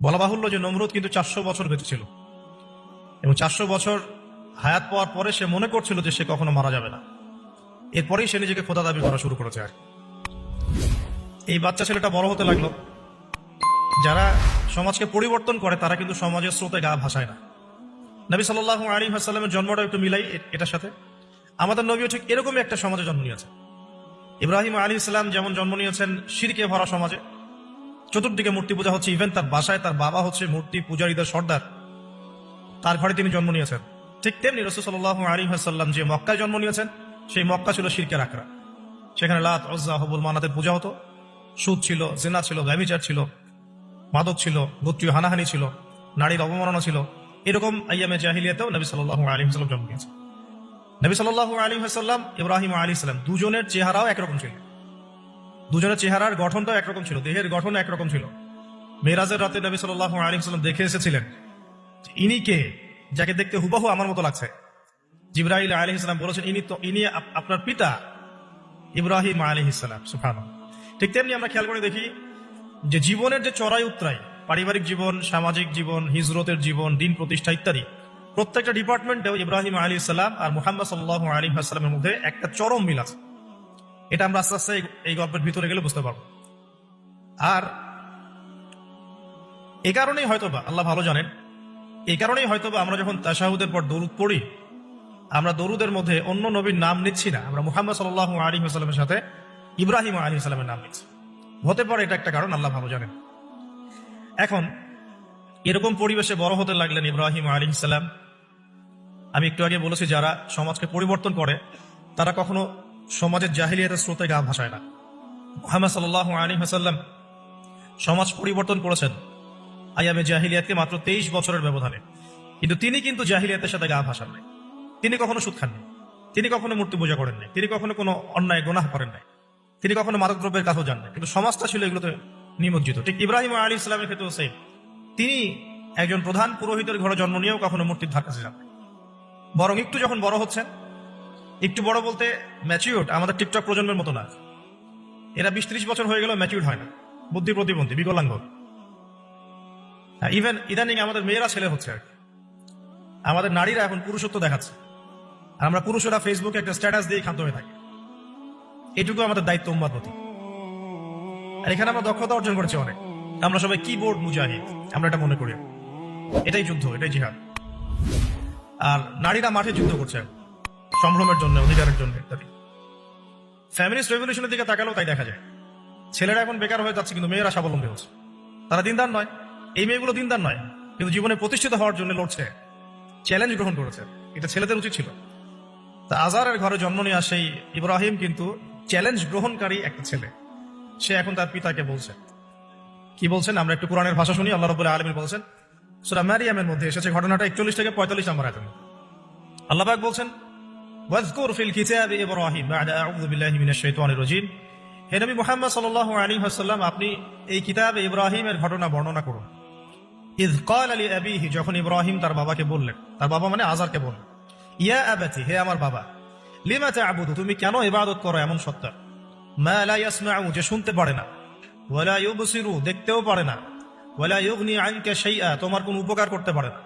বলা বাহুল্য যে নমরুদ কিন্তু 400 বছর বেঁচে ছিল এবং 400 বছর হায়াত পাওয়ার পরে সে মনে করছিল যে সে কখনো মারা যাবে না। এরপরেই সে নিজেকে খোদা দাবি করা শুরু করেছে। আর এই বাচ্চা ছেলেটা বড় হতে লাগলো। যারা সমাজকে পরিবর্তন করে তারা কিন্তু সমাজের স্রোতে গা ভাসায় না। নবী সাল্লাল্লাহু আলাইহি ওয়াসাল্লামের জন্মটা একটু মিলাই এটার সাথে। আমাদের নবীও ঠিক এরকমই একটা সমাজে জন্ম নিয়েছে। ইব্রাহিম আলাইহিস সালাম যেমন জন্ম নিয়েছেন শিরকে ভরা সমাজে, চতুর্দিকে মূর্তি পূজা হচ্ছে, ইভেন তার বাসায় তার বাবা হচ্ছে মূর্তি পূজারীদের সর্দার, তার ঘরে তিনি জন্ম নিয়েছেন। ঠিক তেমনি রাসূল সাল্লাল্লাহু আলাইহি ওয়াসাল্লাম যে মক্কায় জন্ম নিয়েছেন, সেই মক্কা ছিল শিরকের আখড়া। সেখানে লাত, উজ্জা, হুবল, মানাতের পূজা হতো, সুদ ছিল, জিনা ছিল, ব্যভিচার ছিল, মাদক ছিল, গোত্রীয় হানাহানি ছিল, নারীর অবমাননা ছিল। এরকম আইয়ামে জাহিলিয়াতেও নবী সাল্লাল্লাহু আলাইহি ওয়াসাল্লাম জন্ম নিয়েছেন। নবী সাল্লাল্লাহু আলাইহি ওয়াসাল্লাম, ইব্রাহিম আলাইহিস সালাম, দুজনের চেহারাও একরকম ছিল। দুজনের চেহারার গঠনটাও একরকম ছিল, দেহের গঠন একরকম ছিল। মেরাজের রাতে নবী সাল্লাল্লাহু আলাইহি ওয়াসাল্লাম দেখে এসেছিলেন ইনি কে, যাকে দেখতে হুবহু আমার মতো লাগছে। জিবরাইল আলাইহিস সালাম বলেছেন ইনি আপনার পিতা ইব্রাহিম আলাইহিস সালাম। সুবহানাল্লাহ। ঠিক তেমনি আমরা খেয়াল করে দেখি যে জীবনের যে চড়াই উতরাই, পারিবারিক জীবন, সামাজিক জীবন, হিজরতের জীবন, দিন প্রতিষ্ঠা ইত্যাদি, প্রত্যেকটা ডিপার্টমেন্টেও ইব্রাহিম আলাইহিস সালাম আর মুহাম্মদ সাল্লাল্লাহু আলাইহি ওয়াসাল্লামের মধ্যে একটা চরম মিল আছে। এটা আমরা আস্তে আস্তে এই গল্পের ভিতরে গেলে বুঝতে পারবো। আর এই কারণেই হয়তোবা আল্লাহ ভালো জানেন, এই কারণেই হয়তোবা আমরা যখন তাশাহুদের পর দরুদ পড়ি, আমরা দরুদের মধ্যে অন্য নবীর নাম নিচ্ছি না, আমরা মুহাম্মদ সাল্লাল্লাহু আলাইহি ওয়াসাল্লামের সাথে ইব্রাহিম আলাইহিস সালামের নাম নিচ্ছি। হতে পারে এটা একটা কারণ, আল্লাহ ভালো জানেন। এখন এরকম পরিবেশে বড় হতে লাগলেন ইব্রাহিম আলাইহিস সালাম। আমি একটু আগে বলেছি যারা সমাজকে পরিবর্তন করে তারা কখনো সমাজের জাহিলিয়াতের স্রোতে গা ভাসায় না। মুহাম্মদ সাল্লাল্লাহু আলাইহি ওয়াসাল্লাম সমাজ পরিবর্তন করেছেন আইয়ামে জাহিলিয়াতকে মাত্র 23 বছরের ব্যবধানে, কিন্তু তিনি কিন্তু জাহিলিয়াতের সাথে গা ভাসান নাই। তিনি কখনো সুদ খাননি, তিনি কখনো মূর্তি পূজা করেন নাই, তিনি কখনো কোনো অন্যায় গুনাহ করেন নাই, তিনি কখনো মাদকদ্রব্যের কাছেও যান নাই, কিন্তু সমাজটা ছিল এগুলোতে নিমজ্জিত। ঠিক ইব্রাহিম আলাইহিস সালামের ক্ষেত্রেও সেই, তিনি একজন প্রধান পুরোহিতের ঘরে জন্ম নিয়েও কখনো মূর্তির ধার কাছে যান নাই। বরং একটু যখন বড় হচ্ছেন, একটু বড় বলতে ম্যাচিউরড, আমাদের টিকটক প্রজন্মের মতো না, এরা 20-30 বছর হয়ে গেল ম্যাচিউরড হয় না, বুদ্ধি প্রতিবন্ধী, বিকলাঙ্গ। ইভেন ইদানিং আমাদের মেয়েরা ছেলে হচ্ছে আর কি। আমাদের নারীরা এখন পুরুষত্ব দেখাচ্ছে, আর আমরা পুরুষেরা ফেসবুকে একটা স্ট্যাটাস দিয়ে ক্ষান্ত হয়ে থাকি। এটুকু আমাদের দায়িত্ব উম্মার প্রতি। আর এখানে আমরা দক্ষতা অর্জন করেছি অনেক। আমরা সবাই কিবোর্ড মুজাহিদ, আমরা এটা মনে করি। এটাই যুদ্ধ, এটাই জিহাদ। আর নারীরা মাঠে যুদ্ধ করছে সম্ভ্রমের জন্য, অধিকারের জন্য ইত্যাদি। ফ্যামিলিস্ট রেভলিউশনের দিকে তাকালেও তাই দেখা যায়। ছেলেরা এখন বেকার হয়ে যাচ্ছে, কিন্তু মেয়েরা স্বাবলম্বী হচ্ছে। তারা দিনদার নয়, এই মেয়েগুলো দিনদার নয়, কিন্তু জীবনে প্রতিষ্ঠিত হওয়ার জন্য লড়ছে, চ্যালেঞ্জ গ্রহণ করেছে। এটা ছেলেদের উচিত ছিল। তা আজারের ঘরে জন্ম নেওয়া সেই ইব্রাহিম কিন্তু চ্যালেঞ্জ গ্রহণকারী একটা ছেলে। সে এখন তার পিতাকে বলছে, কি বলছেন? আমরা একটু কোরআনের ভাষা শুনি। আল্লাহ রাব্বুল আলামিন বলছেন, সূরা মারিয়ামের মধ্যে এসেছে ঘটনাটা 41 থেকে 45 নম্বর আয়াতে। আল্লাহ পাক বলছেন, ওয়াজকুর ফিল কিতাবি ইব্রাহিম বা'দা আউযু বিল্লাহি মিনাশ শাইতানির রাজীম। হে নবী মুহাম্মদ সাল্লাল্লাহু আলাইহি ওয়াসাল্লাম, আপনি এই কিতাবে ইব্রাহিমের ঘটনা বর্ণনা করুন। ইয ক্বালা লিআবিহি, যখন ইব্রাহিম তার বাবাকে বললেন, তার বাবা মানে আযারকে বললেন, ইয়া আবাতি, হে আমার বাবা, লিমা তা'বুদু, তুমি কেন ইবাদত করো এমন সত্তা, মা লা ইয়াসমাউ, যে শুনতে পারে না, ওয়ালা ইউবসিরু, দেখতেও পারে না, ওয়ালা ইউগনি আনকা শাইআ, তোমার কোনো উপকার করতে পারে না।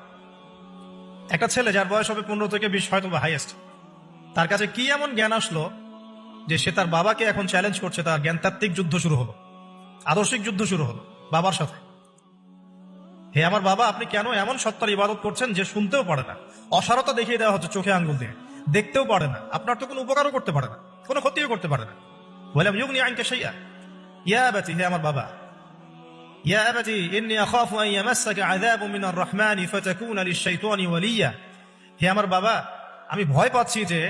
একটা ছেলে যার বয়স হবে 15 থেকে 20, হয়তো বা হাইয়েস্ট, তার কাছে কি এমন জ্ঞান আসলো যে সে তার বাবাকে এখন চ্যালেঞ্জ করছে? তার জ্ঞানতাত্ত্বিক যুদ্ধ শুরু হলো, আদর্শিক যুদ্ধ শুরু হলো বাবার সাথে। হে আমার বাবা, আপনি কেন এমন সত্তার ইবাদত করছেন যে শুনতেও পারে না? অসারতা দেখিয়ে দেওয়া হচ্ছে চোখে আঙ্গুল দিয়ে, দেখতেও পারে না, আপনার তো কোনো উপকারও করতে পারে না, কোনো ক্ষতিও করতে পারে না। ওয়ালাম ইউগনি আনকা শাইআ, ইয়া আবাতি, হে আমার বাবা, ইয়া আবাতি ইন্নী আখাফু আন ইয়ামাসসাকা আযাবুম মিনার রাহমানি ফাতাকুনা লিশ-শাইতানি ওয়ালিয়্যা, হে আমার বাবা, আমি ভয় পাচ্ছি যে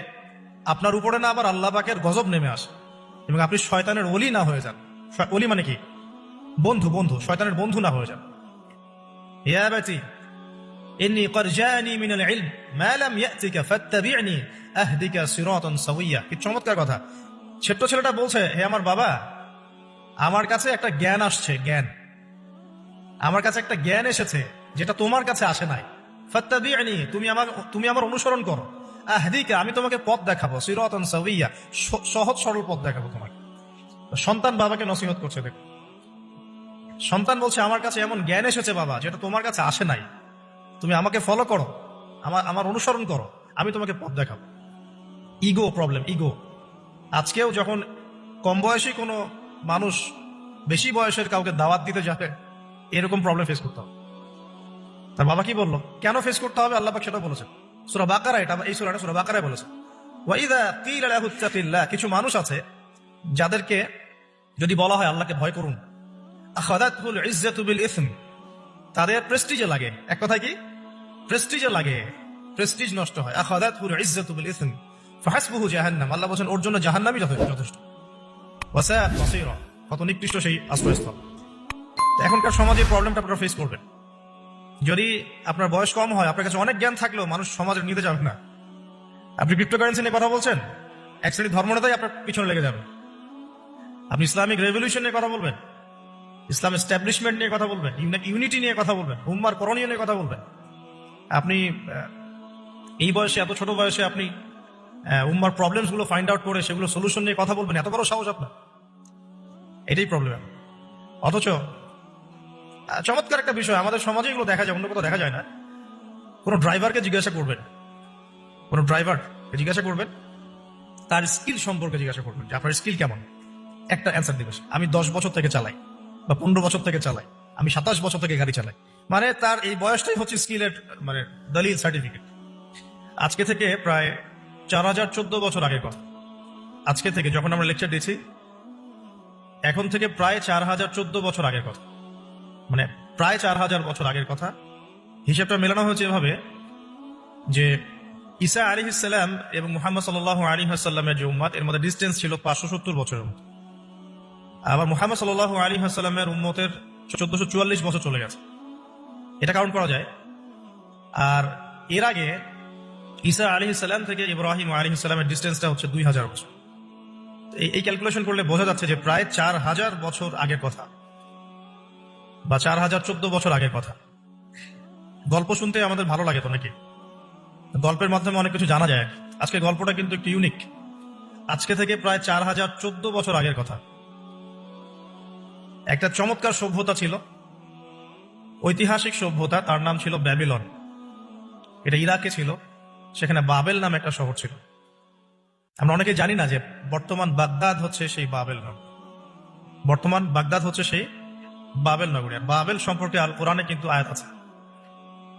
আপনার উপরে না আবার আল্লাহ পাকের গজব নেমে আসে এবং আপনি শয়তানের ওলি না হয়ে যান। ওলি মানে কি? বন্ধু, বন্ধু, শয়তানের বন্ধু না হয়ে যান। ইয়া আবাতি ইন্নী ক্বাদ জাআনি মিনাল ইলম মা লাম ইয়াতিকা ফাত্তাবি'নি আহদিকা সিরাতান সাওয়্যা। কি চমৎকার কথা! ছোট্ট ছেলেটা বলছে, হে আমার বাবা, আমার কাছে একটা জ্ঞান আসছে, জ্ঞান, আমার কাছে একটা জ্ঞান এসেছে যেটা তোমার কাছে আসে নাই। ফাত্তাবি'নি, তুমি আমার অনুসরণ করো। আহদিকা, আমি তোমাকে পথ দেখাবো। সিরাতান সাওয়্যা, সহজ সরল পথ দেখাবো তোমাকে। সন্তান বাবাকে নসিহত করছে। দেখো সন্তান বলছে আমার কাছে এমন জ্ঞান এসেছে বাবা যেটা তোমার কাছে আসে নাই, তুমি আমাকে ফলো করো, আমার আমার অনুসরণ করো, আমি তোমাকে পথ দেখাবো। Ego problem, ego. আজকেও যখন কম বয়সী কোনো মানুষ বেশি বয়সের কাউকে দাওয়াত দিতে যাবে, এরকম প্রবলেম ফেস করতে হবে। তার বাবা কি বললো, কেন ফেস করতে হবে আল্লাহ পাক সেটা বলেছেন সূরা বাকারা, এটা এই সূরাটা সূরা বাকারায় বলেছে। ওয়াইদা কিলা লাহু ইত্তাকিল্লাহ, কিছু মানুষ আছে যাদেরকে যদি বলা হয় আল্লাহকে ভয় করুন, আখাযাতহুল ইজ্জাতু বিল ইসম, তাদের প্রেস্টিজে লাগে। এক কথায় কি প্রেস্টিজে লাগে, প্রেস্টিজ নষ্ট হয়। আখাযাতহুল ইজ্জাতু বিল ইসম ফাহাসবুহু জাহান্নাম, আল্লাহ বলেন ওর জন্য জাহান্নামই যথেষ্ট। ওয়াসাআত মাসীরা, কত নিকৃষ্ট সেই আশ্রয়স্থল। তো এখনকার সমাজের প্রবলেমটা আপনারা ফেস করবেন। যদি আপনার বয়স কম হয়, আপনার কাছে অনেক জ্ঞান থাকলেও মানুষ সমাজের নিতে যাবে না। আপনি ক্রিপ্টোকারেন্সি নিয়ে কথা বলছেন, এক শ্রেণী ধর্মনেতাই আপনার পিছনে লেগে যাবে। আপনি ইসলামিক রেভলিউশন নিয়ে কথা বলবেন, ইসলাম এস্টাবলিশমেন্ট নিয়ে কথা বলবেন, ইউনিটি নিয়ে কথা বলবেন, উম্মার করণীয় নিয়ে কথা বলবেন। আপনি এই বয়সে, এত ছোট বয়সে আপনি উম্মার প্রবলেমস গুলো ফাইন্ড আউট করে সেগুলো সলিউশন নিয়ে কথা বলবেন, এত বড় সাহস আপনার। এটাই প্রবলেম। অথচ চমৎকার একটা বিষয়, আমাদের সমাজে এগুলো দেখা যায়, অন্য কোথাও দেখা যায় না। কোনো ড্রাইভারকে জিজ্ঞাসা করবেন, কোনো ড্রাইভারকে জিজ্ঞাসা করবেন, তার স্কিল সম্পর্কে জিজ্ঞাসা করবেন যে আপনার স্কিল কেমন। একটা অ্যান্সার দিবে, আমি 10 বছর থেকে চালাই, বা 15 বছর থেকে চালাই, আমি 27 বছর থেকে গাড়ি চালাই। মানে তার এই বয়সটাই হচ্ছে স্কিলের মানে দলিল, সার্টিফিকেট। আজকে থেকে প্রায় 4014 বছর আগের কথা। আজকে থেকে যখন আমরা লেকচার দিয়েছি, এখন থেকে প্রায় 4014 বছর আগের কথা, মানে প্রায় 4000 বছর আগের কথা। হিসাবটা মেলানো হয়েছে এভাবে যে ঈসা আলাইহিস সালাম এবং মুহাম্মদ সাল্লাল্লাহু আলাইহি ওয়াসাল্লামের যে উম্মত, এর মধ্যে ডিসটেন্স ছিল 570 বছরের মতো। আবার মুহাম্মদ সাল্লাল্লাহু আলাইহি ওয়াসাল্লামের উম্মতের 1444 বছর চলে গেছে, এটা কাউন্ট করা যায়। আর এর আগে ঈসা আলাইহিস সালাম থেকে ইব্রাহিম আলাইহিস সালামের ডিসটেন্সটা হচ্ছে 2000 বছর। এই ক্যালকুলেশন করলে বোঝা যাচ্ছে যে প্রায় 4000 বছর আগের কথা, বা 4014 বছর আগের কথা। গল্প শুনতে আমাদের ভালো লাগে তো নাকি? গল্পের মাধ্যমে অনেক কিছু জানা যায়। আজকে গল্পটা কিন্তু একটু ইউনিক। আজকে থেকে প্রায় 4014 বছর আগের কথা। একটা চমৎকার সভ্যতা ছিল, ঐতিহাসিক সভ্যতা, তার নাম ছিল ব্যাবিলন। এটা ইরাকে ছিল, সেখানে বাবেল নামে একটা শহর ছিল। আমরা অনেকে জানি না যে বর্তমান বাগদাদ হচ্ছে সেই বাবেল নগরী। বর্তমান বাগদাদ হচ্ছে সেই বাবেল নগরী। আর বাবেল সম্পর্কে আল কোরআনে কিন্তু আয়াত আছে।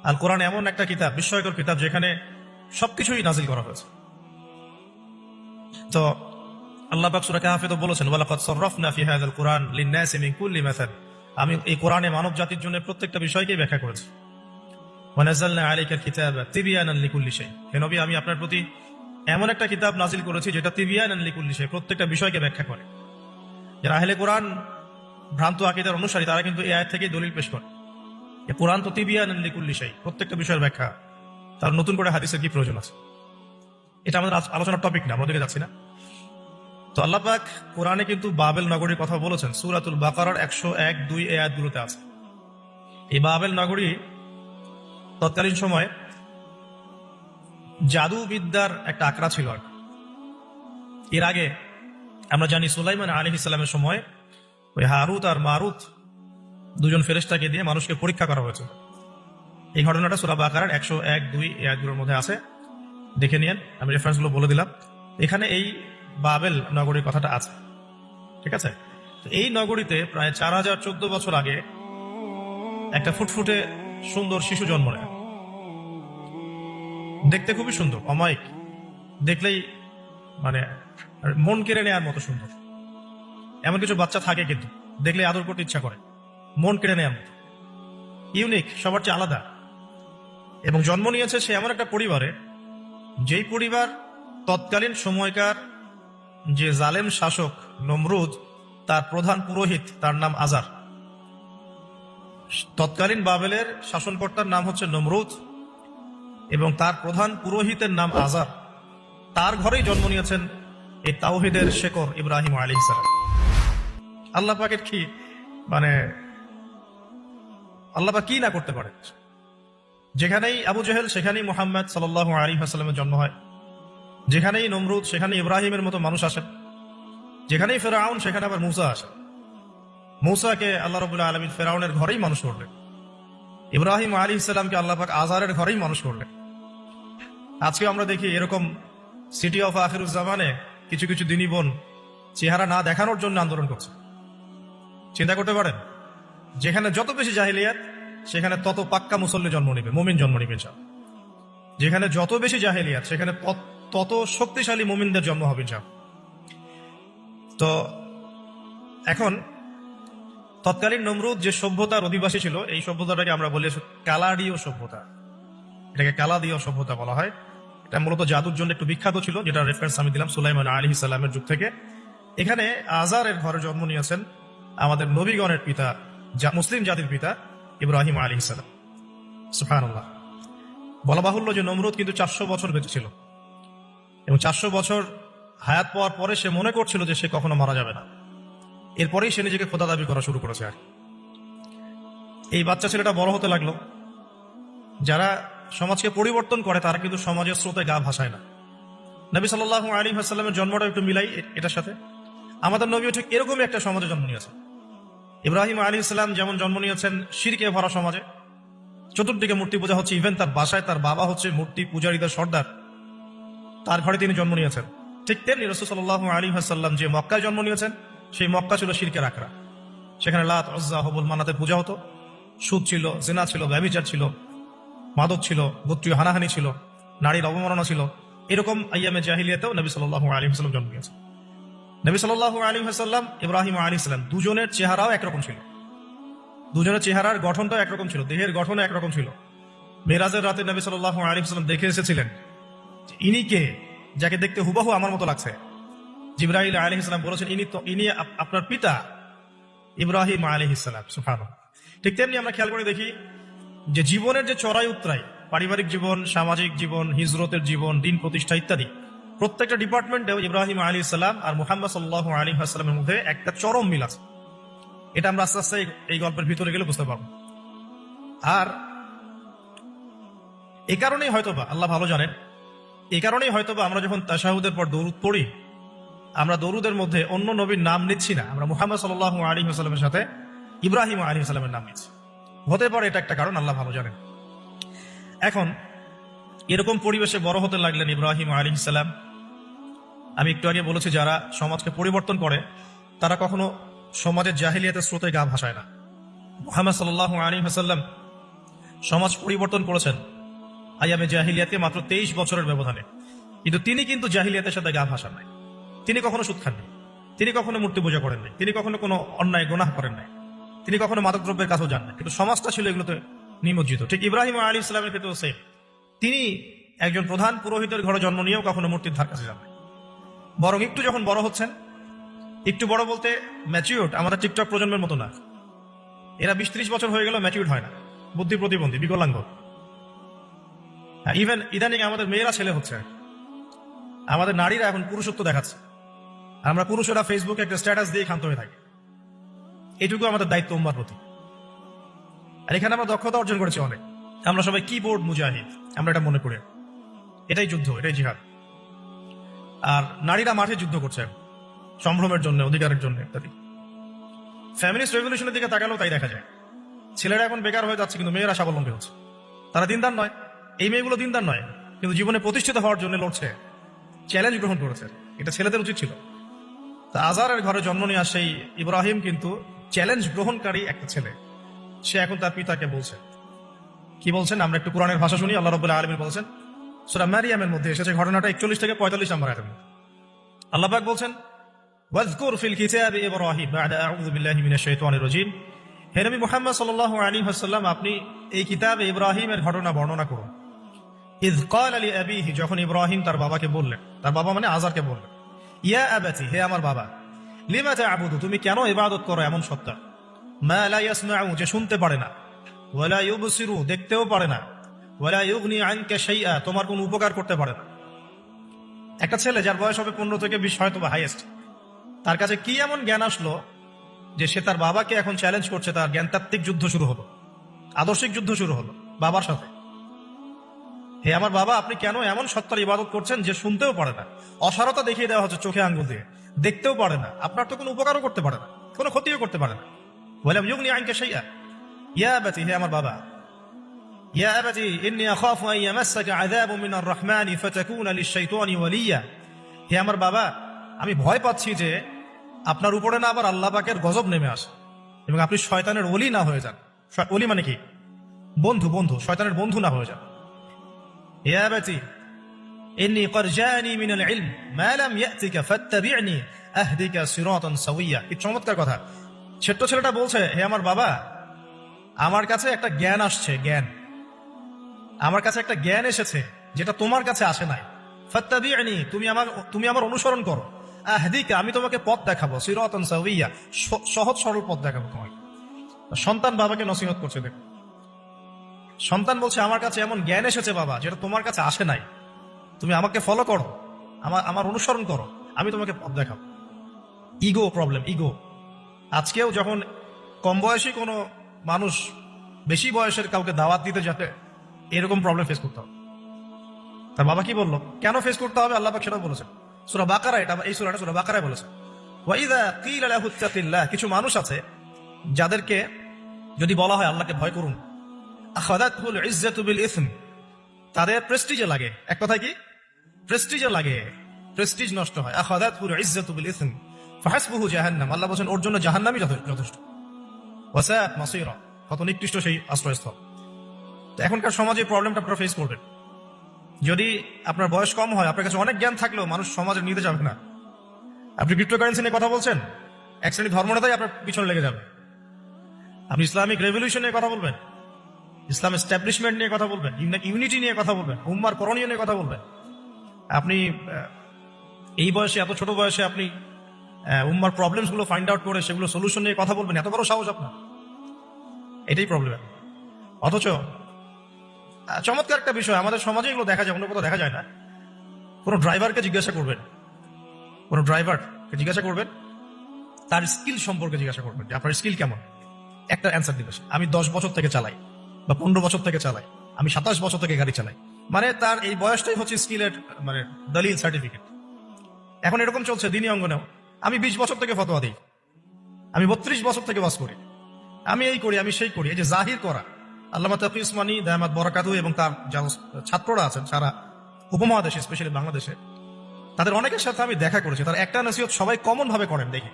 আল কোরআন এমন একটা কিতাব, বিস্ময়কর কিতাব, যেখানে সবকিছুই নাজিল করা হয়েছে। তো আল্লাহ পাক সূরা কাহফে তো বলেছেন, ওয়ালাকাদ সাররাফনা ফি হাযাল কুরআন লিন-নাসি মিন কুল্লি মাসাল, আমি এই কোরআনে মানব জাতির জন্য প্রত্যেকটা বিষয়কেই ব্যাখ্যা করেছি। ওয়া নাযালনা আলাইকাল কিতাবা তিবয়ানান লিকুল্লি শাই, হে নবী আমি আপনার প্রতি এমন একটা কিতাব নাজিল করেছি যেটা তিবয়ানান লিকুল্লি শাই, প্রত্যেকটা বিষয়কে ব্যাখ্যা করে। যারা আহলে কোরআন ভ্রান্ত আকীদার অনুসারী, তারা কিন্তু এই আয়াত থেকেই দলিল পেশ করে। এই কোরআন তো তিবয়ানান লিকুল্লি শাই, প্রত্যেকটা বিষয়ের ব্যাখ্যা, তার নতুন করে হাদিসের কি প্রয়োজন আছে? এটা আমাদের আলোচনার টপিক না, আমরা দিকে যাচ্ছি না। তো আল্লাহ পাক কোরআনে কিন্তু বাবেল নগরীর কথা বলেছেন, সূরাতুল বাকারার 101-2 এই আয়াতগুলোতে আছে। এই বাবেল নগরী তৎকালীন সময় জাদুবিদ্যার একটা আকড়া ছিল। এর আগে আমরা জানি সুলাইমান আলাইহিস সালামের সময় ওই হারুত আর মারুত দুজন ফেরেশতাকে দিয়ে মানুষকে পরীক্ষা করা হয়েছে। এই ঘটনাটা সূরা বাকারার 101-2 এই আয়াতগুলোর মধ্যে আছে, দেখে নিয়েন, আমি রেফারেন্সগুলো বলে দিলাম। এখানে এই বাবেল নগরীর কথাটা আছে, ঠিক আছে? তো এই নগরীতে প্রায় 4014 বছর আগে একটা ফুটফুটে সুন্দর শিশু জন্ম নেয়। দেখতে খুবই সুন্দর, অমায়িক, দেখলেই মানে মন কেড়ে নেওয়ার মতো সুন্দর। এমন কিছু বাচ্চা থাকে কিন্তু দেখলে আদর করতে ইচ্ছা করে, মন কেড়ে নেওয়ার মতো, ইউনিক, সবার চেয়ে আলাদা। এবং জন্ম নিয়েছে সে এমন একটা পরিবারে, যেই পরিবার তৎকালীন সময়কার যে জালেম শাসক নমরুদ, তার প্রধান পুরোহিত, তার নাম আজার। তৎকালীন বাবেলের শাসনকর্তার নাম হচ্ছে নমরুদ এবং তার প্রধান পুরোহিতের নাম আজার। তার ঘরেই জন্ম নিয়েছেন এই তাওহীদের শেকর ইব্রাহিম আলাইহিস সালাম। আল্লাহ পাকের কি মানে, আল্লাহ পাক কি না করতে পারে? যেখানেই আবু জেহেল সেখানেই মুহাম্মদ সাল্লাল্লাহু আলাইহি ওয়াসাল্লামের জন্ম হয়, যেখানেই নমরুদ সেখানে ইব্রাহিমের মতো মানুষ আসেন, যেখানেই ফেরাউন সেখানে আবার মূসা আসেন। মূসাকে আল্লাহ রাব্বুল আলামিন ফেরাউনের ঘরেই মানুষ করলেন। ইব্রাহিম আলাইহিস সালামকে আল্লাহ পাক আজারের ঘরেই মানুষ করলেন। আজকে আমরা দেখি এরকম সিটি অফ আখিরুজ্জামানে কিছু কিছু দিনী বোন চেহারা না দেখানোর জন্য আন্দোলন করছে। চিন্তা করতে পারেন, যেখানে যত বেশি জাহিলিয়াত সেখানে তত পাক্কা মুসল্লি জন্ম নিবে, মুমিন জন্ম নিবে। যেখানে যত বেশি জাহিলিয়াত সেখানে তত শক্তিশালী মুমিনদের জন্ম হবে। তো এখন তৎকালীন নমরুদ যে সভ্যতার অধিবাসী ছিল, এই সভ্যতাটাকে আমরা বলি কালাদীয় সভ্যতা। এটাকে কালাদীয় সভ্যতা বলা হয়। এটা মূলত জাদুর জন্য একটু বিখ্যাত ছিল, যেটা রেফারেন্স আমি দিলাম সুলাইমান আলাইহিস সালামের যুগ থেকে। এখানে আজারের ঘরে জন্ম নিয়েছেন আমাদের নবীগণের পিতা, মুসলিম জাতির পিতা ইব্রাহিম আলাইহিস সালাম। সুবহানাল্লাহ। বলা বাহুল্য যে নমরুদ কিন্তু 400 বছর বেঁচে ছিল, এবং 400 বছর হায়াত পাওয়ার পরে সে মনে করছিল যে সে কখনো মারা যাবে না। এরপরেই সে নিজেকে খোদা দাবি করা শুরু করেছে। আর এই বাচ্চা ছেলেটা বড় হতে লাগলো। যারা সমাজকে পরিবর্তন করে তারা কিন্তু সমাজের স্রোতে গা ভাসায় না। নবী সাল্লাল্লাহু আলাইহি ওয়াসাল্লামের জন্মটা একটু মিলাই এটার সাথে। আমাদের নবীও ঠিক এরকমই একটা সমাজে জন্ম নিয়েছেন। ইব্রাহিম আলাইহিস সালাম যেমন জন্ম নিয়েছেন শিরকে ভরা সমাজে, চতুর্দিকে মূর্তি পূজা হচ্ছে, ইভেন তার বাসায় তার বাবা হচ্ছে মূর্তি পূজারীদের সর্দার, তার ঘরে তিনি জন্ম নিয়েছেন। ঠিক তেমনি রাসূল সাল্লাল্লাহু আলাইহি ওয়াসাল্লাম যে মক্কায় জন্ম নিয়েছেন, সেই মক্কা ছিল শিরকের আখড়া। সেখানে লাত, উজ্জা, হুবল, মানাতের পূজা হতো, সুদ ছিল, জিনা ছিল, ব্যভিচার ছিল, মাদক ছিল, গোত্রীয় হানাহানি ছিল, নারীর অবমাননা ছিল। এরকম আইয়ামে জাহিলিয়াতেও নবী সাল্লাল্লাহু আলাইহি ওয়াসাল্লাম জন্ম নিয়েছেন। নবী সাল্লাল্লাহু আলাইহি ওয়াসাল্লাম, ইব্রাহিম আলাইহিস সালাম, দুজনের চেহারাও একরকম ছিল। দুজনের চেহারার গঠনটাও একরকম ছিল, দেহের গঠনও একরকম ছিল। মেরাজের রাতে নবী সাল্লাল্লাহু আলাইহি ওয়াসাল্লাম দেখে এসেছিলেন ইনি কে, যাকে দেখতে হুবহু আমার মতো লাগছে। জিবরাইল আলাইহিস সালাম বলেছেন ইনি আপনার পিতা ইব্রাহিম আলাইহিস সালাম। সুবহানাল্লাহ। ঠিক তেমনি আমরা খেয়াল করে দেখি যে জীবনের যে চড়াই উতরাই, পারিবারিক জীবন, সামাজিক জীবন, হিজরতের জীবন, দিন প্রতিষ্ঠা ইত্যাদি, প্রত্যেকটা ডিপার্টমেন্টেও ইব্রাহিম আলাইহিস সালাম আর মুহাম্মদ সাল্লাল্লাহু আলাইহি ওয়াসাল্লামের মধ্যে একটা চরম মিল আছে। এটা আমরা আস্তে আস্তে এই গল্পের ভিতরে গেলে বুঝতে পারবো। আর এই কারণেই হয়তোবা আল্লাহ ভালো জানেন, এই কারণেই হয়তোবা আমরা যখন তাশাহুদের পর দরুদ পড়ি, আমরা দরুদের মধ্যে অন্য নবীর নাম নিচ্ছি না, আমরা মুহাম্মদ সাল্লাল্লাহু আলাইহি ওয়াসাল্লামের সাথে ইব্রাহিম আলাইহিস সালামের নাম নিচ্ছি। হতে পারে এটা একটা কারণ, আল্লাহ ভালো জানেন। এখন এরকম পরিবেশে বড় হতে লাগলেন ইব্রাহিম আলাইহিস সালাম। আমি একটু আগে বলেছি, যারা সমাজকে পরিবর্তন করে তারা কখনো সমাজের জাহিলিয়াতের স্রোতে গা ভাসায় না। মুহাম্মদ সাল্লাল্লাহু আলাইহি ওয়াসাল্লাম সমাজ পরিবর্তন করেছেন আইয়ামে জাহিলিয়াতে মাত্র 23 বছরের ব্যবধানে, কিন্তু তিনি কিন্তু জাহিলিয়াতের সাথে গা ভাসান নাই। তিনি কখনো সুদ খাননি, তিনি কখনো মূর্তি পূজা করেন নাই, তিনি কখনো কোনো অন্যায় গুনাহ করেন নাই, তিনি কখনো মাদকদ্রব্যের কাছেও যান না, কিন্তু সমাজটা ছিল এগুলোতে নিমজ্জিত। ঠিক ইব্রাহিম আলাইহিস সালামের ক্ষেত্রেও সেম। তিনি একজন প্রধান পুরোহিতের ঘরে জন্ম নিয়েও কখনো মূর্তির ধার কাছে যান না। বরং একটু যখন বড় হচ্ছেন, একটু বড় বলতে ম্যাচিউরড, আমাদের টিকটক প্রজন্মের মতো না, এরা 20-30 বছর হয়ে গেল ম্যাচিউরড হয় না, বুদ্ধি প্রতিবন্ধী, বিকলাঙ্গ। ইভেন ইদানিং আমাদের মেয়েরা ছেলে হচ্ছে, আমাদের নারীরা এখন পুরুষত্ব দেখাচ্ছে। আমরা পুরুষেরা ফেসবুকে একটা স্ট্যাটাস দিয়ে ক্ষান্ত হয়ে থাকি। এটুকু আমাদের দায়িত্ব উম্মার প্রতি। আর এখানে আমরা দক্ষতা অর্জন করেছি অনেক। আমরা সবাই কিবোর্ড মুজাহিদ, আমরা এটা মনে করি। এটাই যুদ্ধ, এটাই জিহাদ। আর নারীরা মাঠে যুদ্ধ করছে সম্ভ্রমের জন্য, অধিকারের জন্য ইত্যাদি। ফ্যামিলিস্ট রেভলিউশনের দিকে তাকালেও তাই দেখা যায়। ছেলেরা এখন বেকার হয়ে যাচ্ছে, কিন্তু মেয়েরা স্বাবলম্বী হচ্ছে। তারা দিনদার নয়, এই মেয়েগুলো দিনদার নয়, কিন্তু জীবনে প্রতিষ্ঠিত হওয়ার জন্য লড়ছে, চ্যালেঞ্জ গ্রহণ করেছে। এটা ছেলেদের উচিত ছিল। তা আজারের ঘরে জন্ম নিয়ে সেই ইব্রাহিম কিন্তু চ্যালেঞ্জ গ্রহণকারী একটা ছেলে। সে এখন তার পিতাকে বলছে, কি বলছেন আমরা একটু কোরআনের ভাষা শুনি। আল্লাহ রাব্বুল আলামিন বলছেন, সূরা মারিয়ামের মধ্যে এসেছে ঘটনাটা 41 থেকে 45 নম্বর আয়াতের মধ্যে। আল্লাহ পাক বলছেন, ওয়াজকুর ফিল কিতাবি ইব্রাহিম বা'দা আউযু বিল্লাহি মিনাশ শাইতানির রাজীম। হে নবী মুহাম্মদ সাল্লাল্লাহু আলাইহি ওয়াসাল্লাম, আপনি এই কিতাবে ইব্রাহিমের ঘটনা বর্ণনা করুন। ইয ক্বালা লিআবিহি, যখন ইব্রাহিম তার বাবাকে বললেন, তার বাবা মানে আজারকে বললেন, ইয়া আবাতি, হে আমার বাবা, লিমা তা'বুদু, তুমি কেন ইবাদত করো এমন সত্তা, মা লা ইয়াসমাউ, যে শুনতে পারে না, ওয়ালা ইউবসিরু, দেখতেও পারে না, ওয়ালা ইউগনি আনকা শাইআ, তোমার কোনো উপকার করতে পারে না। একটা ছেলে যার বয়স হবে 15 থেকে 20 হয়তো বা হাইয়েস্ট, তার কাছে কি এমন জ্ঞান আসলো যে সে তার বাবাকে এখন চ্যালেঞ্জ করছে। তার জ্ঞানতাত্ত্বিক যুদ্ধ শুরু হলো, আদর্শিক যুদ্ধ শুরু হলো বাবার সাথে। হে আমার বাবা, আপনি কেন এমন সত্তার ইবাদত করছেন যে শুনতেও পারে না? অসারতা দেখিয়ে দেওয়া হচ্ছে চোখে আঙ্গুল দিয়ে, দেখতেও পারে না, আপনার তো কোনো উপকারও করতে পারে না, কোনো ক্ষতিও করতে পারে না। ওয়ালাম ইউগনি আনকা শাইআ ইয়া আবাতি, হে আমার বাবা, ইয়া আবাতি ইন্নী আখাফু আন ইয়ামাসসাকা আযাবুম মিনার রাহমানি ফাতাকুনা লিশ-শাইতানি ওয়ালিয়্যা, হে আমার বাবা, আমি ভয় পাচ্ছি যে আপনার উপরে না আবার আল্লাহ পাকের গজব নেমে আসে এবং আপনি শয়তানের ওলি না হয়ে যান। ওলি মানে কি? বন্ধু, বন্ধু, শয়তানের বন্ধু না হয়ে যান। ইয়া আবাতি ইন্নী ক্বাদ জাআনি মিনাল ইলম মা লাম ইয়াতিকা ফাত্তাবি'নি আহদিকা সিরাতান সাওয়্যা। কি চমৎকার কথা! ছোট্ট ছেলেটা বলছে, হে আমার বাবা, আমার কাছে একটা জ্ঞান আসছে, জ্ঞান, আমার কাছে একটা জ্ঞান এসেছে যেটা তোমার কাছে আসে নাই। ফাত্তাবি'নি, তুমি আমার অনুসরণ করো। আহদিকা, আমি তোমাকে পথ দেখাবো। সিরাতান সাওয়্যা, সহজ সরল পথ দেখাবো তোমাকে। সন্তান বাবাকে নসিহত করছে। দেখো, সন্তান বলছে, আমার কাছে এমন জ্ঞান এসেছে বাবা যেটা তোমার কাছে আসে নাই, তুমি আমাকে ফলো করো, আমার অনুসরণ করো, আমি তোমাকে পথ দেখাবো। Ego problem, ego. আজকেও যখন কম বয়সী কোনো মানুষ বেশি বয়সের কাউকে দাওয়াত দিতে যাতে এরকম প্রবলেম ফেস করতে হবে। তার বাবা কি বললো, কেন ফেস করতে হবে আল্লাহ পাক সেটাও বলেছেন। সূরা বাকারা, এটা এই সূরাটা সূরা বাকারায় বলেছে, ওয়া ইযা কিলা লাহু ইত্তাকিল্লাহ, কিছু মানুষ আছে যাদেরকে যদি বলা হয় আল্লাহকে ভয় করুন, আখাযাতহুল ইজ্জাতু বিল ইসম, তাদের প্রেস্টিজে লাগে। এক কথায় কি? প্রেস্টিজে লাগে, প্রেস্টিজ নষ্ট হয়। আখাযাতহুল ইজ্জাতু বিল ইসম ফাহাসবুহু জাহান্নাম, আল্লাহ বলেন ওর জন্য জাহান্নামই যথেষ্ট। ওয়াসাআত মাসীরা, কত নিকৃষ্ট সেই আশ্রয়স্থল। তো এখনকার সমাজে প্রবলেমটা আপনারা ফেস করবেন। যদি আপনার বয়স কম হয়, আপনার কাছে অনেক জ্ঞান থাকলেও মানুষ সমাজে নিতে যাবে না। আপনি ক্রিপ্টোকারেন্সি নিয়ে কথা বলছেন, এক শ্রেণী ধর্মনেতাই আপনার পিছনে লেগে যাবে। আপনি ইসলামিক রেভলিউশন নিয়ে কথা বলবেন, ইসলাম এস্টাবলিশমেন্ট নিয়ে কথা বলবেন, ইউনিটি নিয়ে কথা বলবেন, উম্মার করণীয় নিয়ে কথা বলবেন। আপনি এই বয়সে, এত ছোট বয়সে আপনি উম্মার প্রবলেমস গুলো ফাইন্ড আউট করে সেগুলো সলিউশন নিয়ে কথা বলবেন, এত বড় সাহস আপনার। এটাই প্রবলেম। অথচ চমৎকার একটা বিষয়, আমাদের সমাজে এগুলো দেখা যায়, অন্য কোথাও দেখা যায় না। কোনো ড্রাইভারকে জিজ্ঞাসা করবেন, কোনো ড্রাইভারকে জিজ্ঞাসা করবেন, তার স্কিল সম্পর্কে জিজ্ঞাসা করবেন যে আপনার স্কিল কেমন। একটা অ্যান্সার দিবে, আমি 10 বছর থেকে চালাই, বা 15 বছর থেকে চালাই, আমি 27 বছর থেকে গাড়ি চালাই। মানে তার এই বয়সটাই হচ্ছে স্কিলের মানে দলিল, সার্টিফিকেট। এখন এরকম চলছে দিনী অঙ্গনেও, আমি 20 বছর থেকে ফতোয়া দিই, আমি 32 বছর থেকে ওয়াজ করি, আমি এই করি, আমি সেই করি। এই যে জাহির করা, আল্লামা তাকি উসমানী দামাত বরাকাতুহু এবং তার যারা ছাত্ররা আছেন সারা উপমহাদেশে, স্পেশালি বাংলাদেশে, তাদের অনেকের সাথে আমি দেখা করেছি। তার একটা নসিহত সবাই কমন ভাবে করেন, দেখি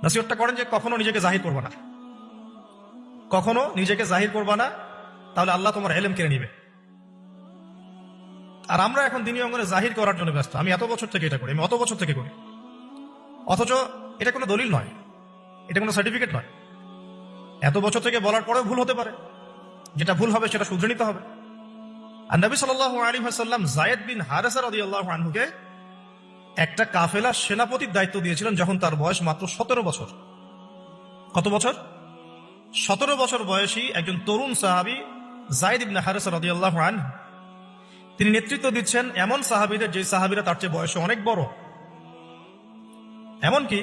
নসিহতটা করেন যে কখনো নিজেকে জাহির করবা না, কখনো নিজেকে জাহির করবা না, তাহলে আল্লাহ তোমার ইলম কেড়ে নিবে। আর আমরা এখন দিনী অঙ্গনে জাহির করার জন্য ব্যস্ত। আমি এত বছর থেকে এটা করি, আমি অত বছর থেকে করি, অথচ এটা কোনো দলিল নয়, এটা কোনো সার্টিফিকেট নয়। এত বছর থেকে বলার পরেও ভুল হতে পারে, যেটা ভুল হবে সেটা শুধরে নিতে হবে। আর নবী সাল্লাল্লাহু আলাইহি ওয়াসাল্লাম যায়েদ বিন হারেসা রাদিয়াল্লাহু আনহুকে একটা কাফেলার সেনাপতির দায়িত্ব দিয়েছিলেন যখন তার বয়স মাত্র 17 বছর। কত বছর? 17 বছর বয়সী একজন তরুণ সাহাবী যায়েদ ইবনে হারেসা রাদিয়াল্লাহু আনহু, তিনি নেতৃত্ব দিচ্ছেন এমন সাহাবীদের যে সাহাবীরা তার চেয়ে বয়সে অনেক বড়। এমনকি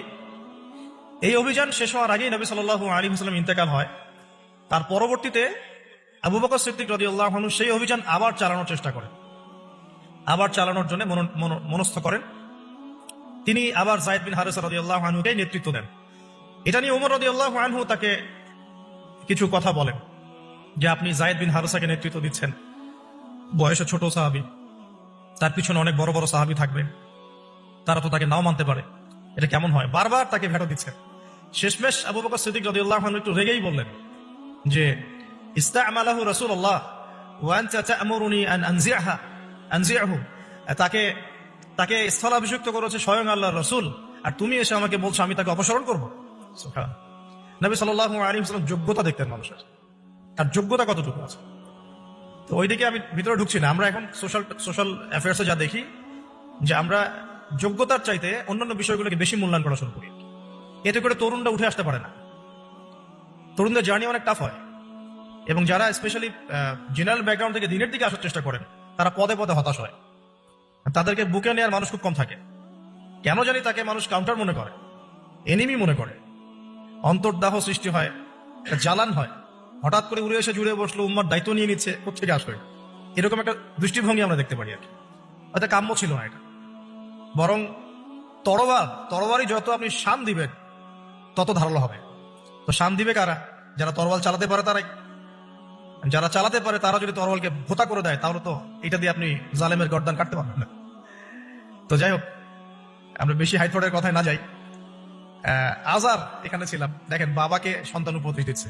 এই অভিযান শেষ হওয়ার আগেই নবী সাল্লাল্লাহু আলাইহি ওয়াসাল্লাম ইন্তেকাল হয়। তার পরবর্তীতে আবু বকর সিদ্দিক রাদিয়াল্লাহু আনহু সেই অভিযান আবার চালানোর চেষ্টা করেন, আবার চালানোর জন্য মনস্থ করেন। তিনি আবার যায়েদ বিন হারেসা রাদিয়াল্লাহু আনহুকে নেতৃত্ব দেন। এটা নিয়ে ওমর রাদিয়াল্লাহু আনহু তাকে কিছু কথা বলেন যে আপনি যায়েদ বিন হারেসাকে নেতৃত্ব দিচ্ছেন, বয়সে ছোট সাহাবী, তার পিছনে অনেক বড় বড় সাহাবী থাকবেন, তারা তো তাকে নাও মানতে পারে, এটা কেমন হয়? বারবার তাকে ভেটো দিচ্ছেন। শেষমেশ আবু বকর সিদ্দিক রাদিয়াল্লাহু আনহু একটু রেগেই বললেন যে ইস্তা'মালাহু রাসূলুল্লাহ ওয়া আনতা তা'মুরুনি আন আনজি'হু, তাকে স্থলাভিষিক্ত করেছে স্বয়ং আল্লাহর রাসূল, আর তুমি এসে আমাকে বলছো আমি তাকে অপসারণ করব। সুবহানাল্লাহ। নবী সাল্লাল্লাহু আলাইহি ওয়াসাল্লাম যোগ্যতা দেখতেন মানুষের, তার যোগ্যতা কতটুকু আছে। তো ওইদিকে আমি ভিতরে ঢুকছি না। আমরা এখন সোশ্যাল অ্যাফেয়ার্সে যা দেখি যে আমরা যোগ্যতার চাইতে অন্যান্য বিষয়গুলোকে বেশি মূল্যায়ন করা শুরু করি। এতে করে তরুণরা উঠে আসতে পারে না, তরুণদের জার্নি অনেক টাফ হয়। এবং যারা স্পেশালি জেনারেল ব্যাকগ্রাউন্ড থেকে দিনের দিকে আসার চেষ্টা করেন, তারা পদে পদে হতাশ হয়। তাদেরকে বুকে নেওয়ার মানুষ খুব কম থাকে। কেন জানি তাকে মানুষ কাউন্টার মনে করে, এনিমি মনে করে, অন্তর্দাহ সৃষ্টি হয়, জ্বালান হয়। হঠাৎ করে উড়ে এসে জুড়ে বসলো, উম্মার দায়িত্ব নিয়ে নিচ্ছে, কোথেকে আসবে, এরকম একটা দৃষ্টিভঙ্গি আমরা দেখতে পারি। আর কি হয়তো কাম্য ছিল না এটা, বরং তরবারি যত আপনি শান দিবেন তত ধারালো হবে। তো তো শান দিবে কারা? যারা তরোয়াল চালাতে পারে তারাই। যারা চালাতে পারে তারা যদি তরোয়ালকে ভোতা করে দেয়, তাহলে তো এটা দিয়ে আপনি জালেমের গর্দান কাটতে পারবেন না। তো যাই হোক, আমরা বেশি হাইথোড়ের কথায় না যাই। আজার এখানে ছিলাম, দেখেন বাবাকে সন্তান উপদেশ দিচ্ছে।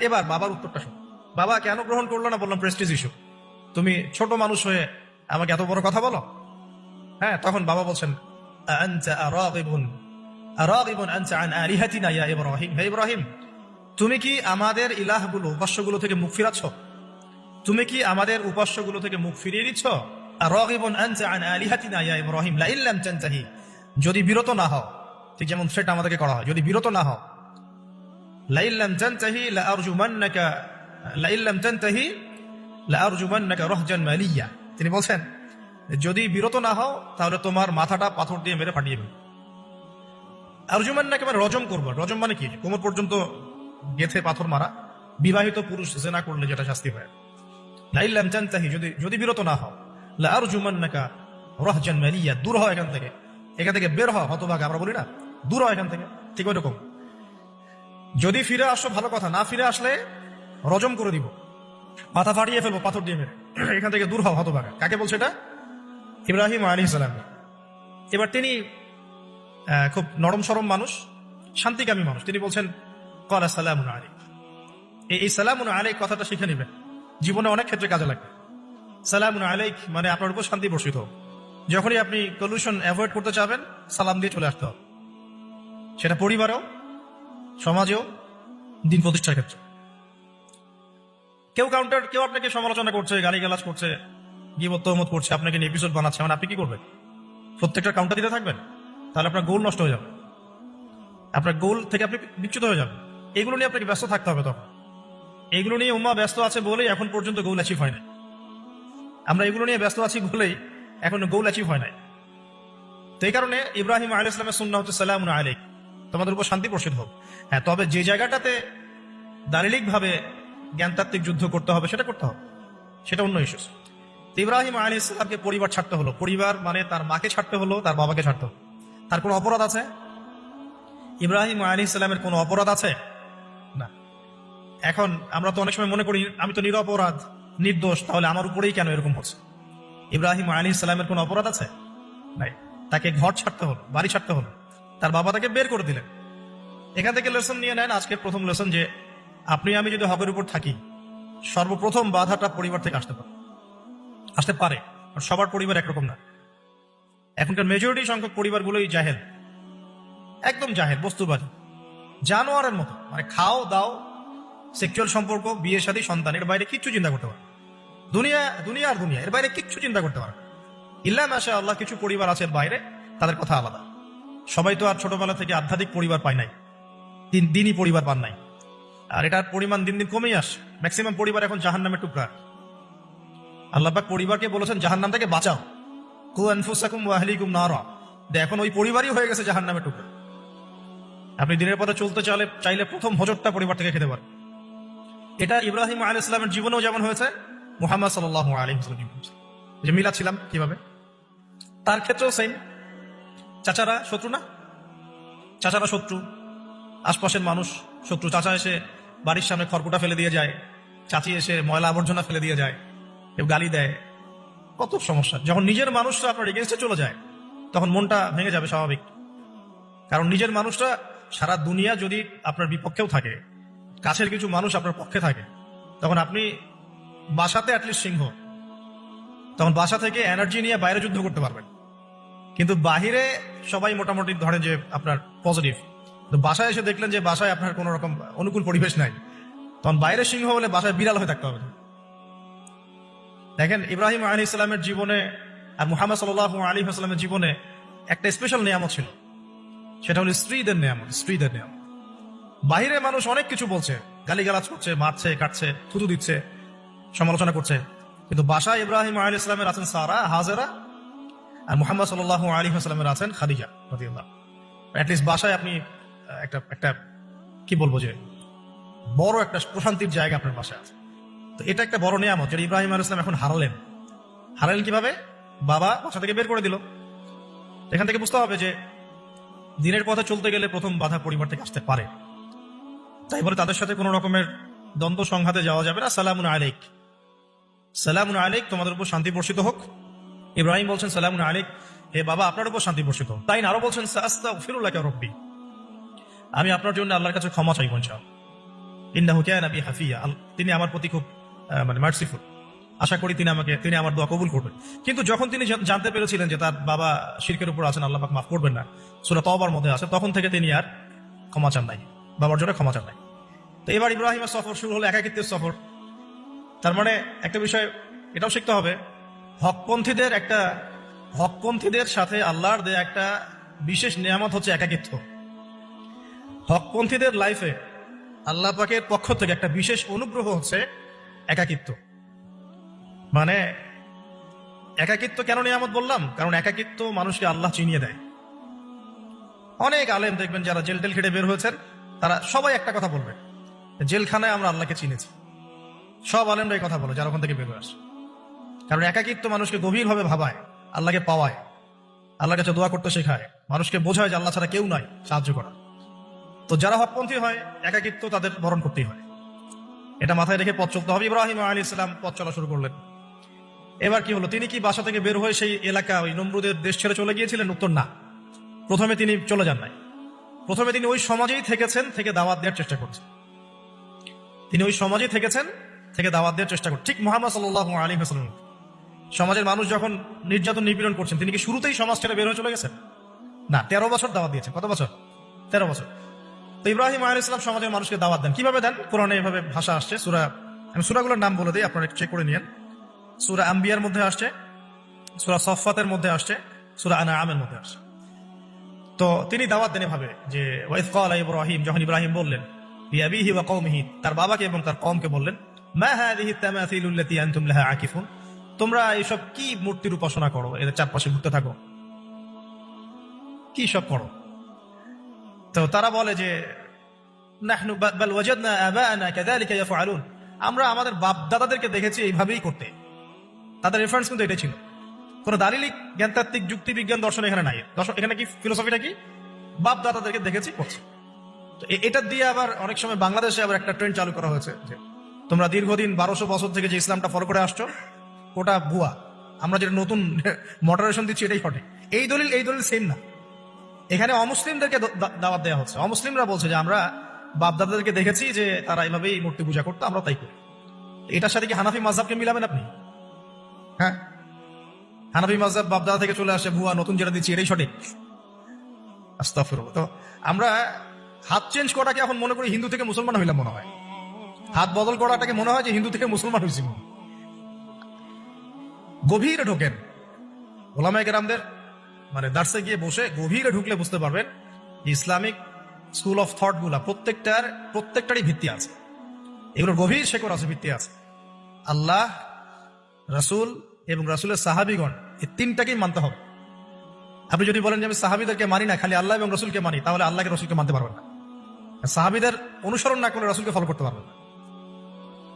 এবার বাবার উত্তরটা শুন। বাবা কেন গ্রহণ করলো না? বললাম প্রেস্টিজ ইস্যু। তুমি ছোট মানুষ হয়ে আমাকে এত বড় কথা বলো? হ্যাঁ, তখন বাবা বলছেন, আনতা রাগিবুন আরাগিবুন আনতা আন আলিহাতিনা ইয়া ইব্রাহিম। হে ইব্রাহিম, তুমি কি আমাদের ইলাহগুলো, উপাস্যগুলো থেকে মুখ ফিরাচ্ছ? তুমি কি আমাদের উপাস্যগুলো থেকে মুখ ফিরিয়ে দিচ্ছ? আরাগিবুন আনতা আন আলিহাতিনা ইয়া ইব্রাহিম লা ইল্লাম তানতাহি, যদি বিরত না হও, ঠিক যেমন সেটা আমাদেরকে করা হয়, যদি বিরত না হও, লা ইল্লাম তানতাহি লা আরজুমান্নাকা লা ইল্লাম তানতাহি লা আরজুমান্নাকা রাহজান মালিয়া। তিনি বলছেন যদি বিরত না হও তাহলে তোমার মাথাটা পাথর দিয়ে মেরে ফাটিয়ে দেবে। আরজুমান্নাকা মানে রজম করবো। রজম মানে কি? কোমর পর্যন্ত গেথে পাথর মারা। বিবাহিত পুরুষ জেনা করলে যেটা শাস্তি হয়। লা ইল্লাম তানতাহি, যদি বিরত না হও, লা আরজুমান্নাকা রাহজান মালিয়া, দূর হও এখান থেকে, এখান থেকে বের হও হতভাগা, আমরা বলি না, দূর হও এখান থেকে, ঠিক ওই রকম। যদি ফিরে আসো ভালো কথা, না ফিরে আসলে রজম করে দিব, মাথা ফাটিয়ে ফেলবো পাথর দিয়ে মেরে, এখান থেকে দূর হও হতভাগা। কাকে বলছে এটা? ইব্রাহিম আলাইহিস সালাম। এবার তিনি খুব নরম সরম মানুষ, শান্তিকামী মানুষ। তিনি বলছেন ক্বালা সালামুন আলাইক। এই সালামুন আলাইক কথাটা শিখে নেবেন, জীবনে অনেক ক্ষেত্রে কাজে লাগবে। সালামুন আলাইক মানে আপনার উপর শান্তি বর্ষিত হোক। যখনই আপনি পলিউশন অ্যাভয়েড করতে চাবেন, সালাম দিয়ে চলে আসতে হবে। সেটা পরিবারেও, সমাজেও, দিন প্রতিষ্ঠার ক্ষেত্রে। কেউ আপনাকে সমালোচনা করছে, গালিগালাজ করছে, গীবত তহমত করছে, আপনাকে নিয়ে এপিসোড বানাচ্ছে, মানে আপনি কি করবেন? প্রত্যেকটা কাউন্টার দিতে থাকবেন? তাহলে আপনার গোল নষ্ট হয়ে যাবে, আপনার গোল থেকে আপনি বিচ্যুত হয়ে যাবেন। এগুলো নিয়ে আপনাকে ব্যস্ত থাকতে হবে। তখন এগুলো নিয়ে উম্মাহ ব্যস্ত আছে বলেই এখন পর্যন্ত গোল অ্যাচিভ হয় নাই। আমরা এগুলো নিয়ে ব্যস্ত আছি বলেই এখন গোল অ্যাচিভ হয় নাই। তো এই কারণে ইব্রাহিম আলাইহিস সালামের সুন্নাহ হচ্ছে সালামুন আলাইক, তোমাদের উপর শান্তি বর্ষিত হোক। হ্যাঁ, তবে যে জায়গাটাতে দালিলিক ভাবে জ্ঞানতাত্ত্বিক যুদ্ধ করতে হবে সেটা করতে হবে, সেটা অন্য ইস্যু। ইব্রাহিম আলাইহিস সালামকে পরিবার ছাড়তে হলো। পরিবার মানে তার মাকে ছাড়তে হলো, তার বাবাকে ছাড়তে হলো। তার কোনো অপরাধ আছে? ইব্রাহিম আলাইহিস সালামের কোনো অপরাধ আছে? না। এখন আমরা তো অনেক সময় মনে করি আমি তো নিরপরাধ, নির্দোষ, তাহলে আমার উপরেই কেন এরকম হচ্ছে? ইব্রাহিম আলাইহিস সালামের কোনো অপরাধ আছে? নাই। তাকে ঘর ছাড়তে হলো, বাড়ি ছাড়তে হলো, তার বাবা তাকে বের করে দিলেন। এখান থেকে লেসন নিয়ে নেন আজকে প্রথম লেসন, যে আপনি আমি যদি হকের উপর থাকি, সর্বপ্রথম বাধাটা পরিবার থেকে আসতে পারে। সবার পরিবার একরকম না। এখনকার মেজরিটি সংখ্যক পরিবারগুলোই জাহেল, একদম জাহেল, বস্তুবাদী, জানোয়ারের মতো। মানে খাও দাও, সেক্সুয়াল সম্পর্ক, বিয়ে শাদী, সন্তান, এর বাইরে কিচ্ছু চিন্তা করতে পারে দুনিয়া আর দুনিয়া, এর বাইরে কিচ্ছু চিন্তা করতে পারে ইল্লা মাশাআল্লাহ। কিছু পরিবার আছে এর বাইরে, তাদের কথা আলাদা। সবাই তো আর ছোটবেলা থেকে আধ্যাত্মিক পরিবার পায় নাই, দিনই পরিবার পান নাই। আর এটার পরিমাণ দিন দিন কমেই আসছে। ম্যাক্সিমাম পরিবার এখন জাহান্নামের টুকরা। আল্লাহ পাক পরিবারকে বলেছেন জাহান্নাম থেকে বাঁচাও, কু আনফুসাকুম ওয়া আহলিকুম নারা। এখন ওই পরিবারই হয়ে গেছে জাহান্নামের টুকরা। আপনি দিনের পথে চলতে চাইলে প্রথম হোঁচটটা পরিবার থেকে খেতে পারেন। এটা ইব্রাহিম আলাইহিস সালামের জীবনেও যেমন হয়েছে, মুহাম্মদ সাল্লাল্লাহু আলাইহি ওয়াসাল্লাম যে মিলাদ ছিলাম কিভাবে, তার ক্ষেত্রেও সেম। চাচারা শত্রু না? চাচারা শত্রু, আশপাশের মানুষ শত্রু। চাচা এসে বাড়ির সামনে খড়কুটা ফেলে দিয়ে যায়, চাচি এসে ময়লা আবর্জনা ফেলে দিয়ে যায়, কেউ গালি দেয়, কত সমস্যা। যখন নিজের মানুষরা আপনার এগেনস্টে চলে যায়, তখন মনটা ভেঙে যাবে স্বাভাবিক। কারণ নিজের মানুষটা সারা দুনিয়া যদি আপনার বিপক্ষেও থাকে, কাছের কিছু মানুষ আপনার পক্ষে থাকে, তখন আপনি বাসাতে অ্যাটলিস্ট সিংহ, তখন বাসা থেকে এনার্জি নিয়ে বাইরে যুদ্ধ করতে পারবেন। কিন্তু বাহিরে সবাই মোটামুটি ধরেন যে আপনার পজিটিভ, তো বাসায় এসে দেখলেন যে বাসায় আপনার কোন রকম অনুকূল পরিবেশ নাই, তখন বাইরে সিংহ হলে বাসায় বিড়াল হয়ে থাকতে হবে। দেখেন ইব্রাহিম আলাইহিস সালামের জীবনে আর মুহাম্মদ সাল্লাল্লাহু আলাইহি ওয়াসাল্লামের জীবনে একটা স্পেশাল নিয়ামত ছিল, সেটা হলো স্ত্রীদের নিয়ামত। বাহিরে মানুষ অনেক কিছু বলছে, গালিগালাজ করছে, মারছে, কাটছে, থুতু দিচ্ছে, সমালোচনা করছে, কিন্তু বাসায় ইব্রাহিম আলাইহিস সালামের আছেন সারা, হাজেরা, আর মুহাম্মদ সাল্লাল্লাহু আলাইহি ওয়াসাল্লামের আছেন খাদিজা রাদিয়াল্লাহু। অ্যাটলিস্ট বাসায় আপনি একটা কি বলবো, যে বড় একটা প্রশান্তির জায়গা আপনার বাসায় আছে। তো এটা একটা বড় নিয়ামত, যেটা ইব্রাহিম আলাইহিস সালাম এখন হারালেন কিভাবে? বাবা বাসা থেকে বের করে দিল। এখান থেকে বুঝতে হবে যে দিনের পথে চলতে গেলে প্রথম বাধা পরিবার থেকে আসতে পারে। তাই বলে তাদের সাথে কোনো রকমের দ্বন্দ্ব সংঘাতে যাওয়া যাবে না। সালামুন আলাইক, সালামুন আলাইক, তোমাদের উপর শান্তি বর্ষিত হোক। ইব্রাহিম বলছেন সালামুন আলাইক, হে বাবা আপনার উপর শান্তি বর্ষিত হোক। তাই আরো বলছেন আস্তাগফিরুল্লাহ রব্বি, আমি আপনার জন্য আল্লাহর কাছে ক্ষমা চাইব ইনশাআল্লাহ। ইন্নাহু কানা বি হাফিয়া, তিনি আমার প্রতি খুব মার্সিফুল, আশা করি তিনি আমার দোয়া কবুল করবেন। কিন্তু যখন তিনি জানতে পেরেছিলেন যে তার বাবা শিরকের উপর আছেন, আল্লাহ পাক মাফ করবেন না, সূরা তওবার মধ্যে আছে, তখন থেকে তিনি আর ক্ষমা চান নাই, বাবার জন্য ক্ষমা চান নাই। তো এবার ইব্রাহিমের সফর শুরু হলো, একাকিত্বের সফর। তার মানে একটা বিষয় এটাও শিখতে হবে, হকপন্থীদের সাথে আল্লাহর দেয়া একটা বিশেষ নিয়ামত হচ্ছে একাকিত্ব। হকপন্থীদের লাইফে আল্লাহ পাকের পক্ষ থেকে একটা বিশেষ অনুগ্রহ হচ্ছে একাকিত্ব। মানে একাকিত্ব কেন নিয়ামত বললাম? কারণ একাকিত্ব মানুষকে আল্লাহ চিনিয়ে দেয়। অনেক আলেম দেখবেন যারা জেল টেল খেটে বের হয়েছেন, তারা সবাই একটা কথা বলবে, জেলখানায় আমরা আল্লাহকে চিনেছি। সব আলেমরা এই কথা বলে যারা ওখান থেকে বের হয়ে আসে। কারণ একাকিত্ব মানুষকে গভীরভাবে ভাবায়, আল্লাহকে পাওয়ায়, আল্লাহর কাছে দোয়া করতে শেখায়, মানুষকে বোঝায় যে আল্লাহ ছাড়া কেউ নাই সাহায্য করা। তো যারা হকপন্থী হয়, একাকিত্ব তাদের বরণ করতেই হয়। এটা মাথায় রেখে পথ চলতে হবে। ইব্রাহিম আলাইহিস সালাম পথ চলা শুরু করলেন। এবার কি হলো, তিনি কি বাসা থেকে বের হয়ে সেই এলাকা, ওই নমরুদের দেশ ছেড়ে চলে গিয়েছিলেন? উত্তর না। প্রথমে তিনি চলে যান নাই, প্রথমে তিনি ওই সমাজেই থেকেছেন, থেকে দাওয়াত দেওয়ার চেষ্টা করছেন। তিনি ওই সমাজেই থেকেছেন, থেকে দাওয়াত দেওয়ার চেষ্টা করছেন। ঠিক মুহাম্মদ সাল্লাল্লাহু আলাইহি ওয়াসাল্লাম সমাজের মানুষ যখন নির্যাতন নিপীড়ন করছেন, তিনি কি শুরুতেই সমাজ ছেড়ে বের হয়ে চলে গেছেন? না, 13 বছর দাওয়াত দিয়েছেন। কত বছর? 13 বছর। তো ইব্রাহিম আলাইহিস সালাম সমাজের মানুষকে দাওয়াত দেন। কিভাবে দেন? কোরআনে এভাবে ভাষা আসছে। আমি সূরাগুলোর নাম বলে দিই, আপনারা একটু চেক করে নিয়েন। সূরা আম্বিয়ার মধ্যে আসছে, সূরা সফফাতের মধ্যে আসছে, সূরা আনআমের মধ্যে আসছে। তো তিনি দাওয়াত দেন এভাবে যে ওয়াইদ ক্বালা ইব্রাহিম, যখন ইব্রাহিম বললেন লিআবিহি ওয়া কওমিহি, তার বাবাকে এবং তার কওমকে বললেন, মা হাযিহি তামাসিলু আল্লাতী আনতুম লাহা আকিফুন, তোমরা এইসব কি মূর্তির উপাসনা করো, এদের চারপাশে ঘুরতে থাকো, কি সব করো? তো তারা বলে যে নাহনু বাল ওয়াজাদনা আবাআনা কাযালিকা ইয়াফআলুন, আমরা আমাদের বাপ দাদাদেরকে দেখেছি এইভাবেই করতে। তাদের রেফারেন্স কিন্তু এটাই ছিল। কোন দালিলিক জ্ঞানতাত্ত্বিক যুক্তি বিজ্ঞান দর্শন এখানে নাই। এখানে কি ফিলোসফিটা কি? বাপ দাদাদেরকে দেখেছি করছে। তো এটা দিয়ে আবার অনেক সময় বাংলাদেশে আবার একটা ট্রেন্ড চালু করা হয়েছে যে তোমরা দীর্ঘদিন 1200 বছর থেকে যে ইসলামটা ফলো করে আসছো ওটা ভুয়া, আমরা যেটা নতুন মডারেশন দিচ্ছি এটাই সঠিক। এই দলিল সেম না। এখানে অমুসলিমদেরকে দাওয়াত দেওয়া হচ্ছে। অমুসলিমরা বলছে যে আমরা বাপ দাদাদেরকে দেখেছি যে তারা এইভাবেই মূর্তি পূজা করতো, আমরা তাই করি। এটার সাথে কি হানাফি মাযহাবকে মিলাবেন আপনি? হ্যাঁ, হানাফি মাযহাব বাপ দাদা থেকে চলে আসে, ভুয়া, নতুন যেটা দিচ্ছি এটাই সঠিক। আস্তাগফিরুল্লাহ। তো আমরা হাত চেঞ্জ করাটাকে এখন মনে করি হিন্দু থেকে মুসলমান হইলাম মনে হয়। হাত বদল করাটাকে মনে হয় যে হিন্দু থেকে মুসলমান হয়েছি। গভীরে ঢোকেন ওলামায়ে কেরামদের দার্সে গিয়ে বসে গভীরে ঢুকলে বুঝতে পারবেন ইসলামিক স্কুল অফ থট গুলা প্রত্যেকটারই ভিত্তি আছে। এগুলোর গভীর শেকড় আছে, ভিত্তি আছে। আল্লাহ, রাসূল এবং রাসূলের সাহাবীগণ, এই তিনটাকেই মানতে হবে। আপনি যদি বলেন যে আমি সাহাবীদেরকে মানি না, খালি আল্লাহ এবং রাসূলকে মানি, তাহলে আল্লাহকে রাসূলকে মানতে পারবেন না। সাহাবীদের অনুসরণ না করলে রাসূলকে ফলো করতে পারবেন না।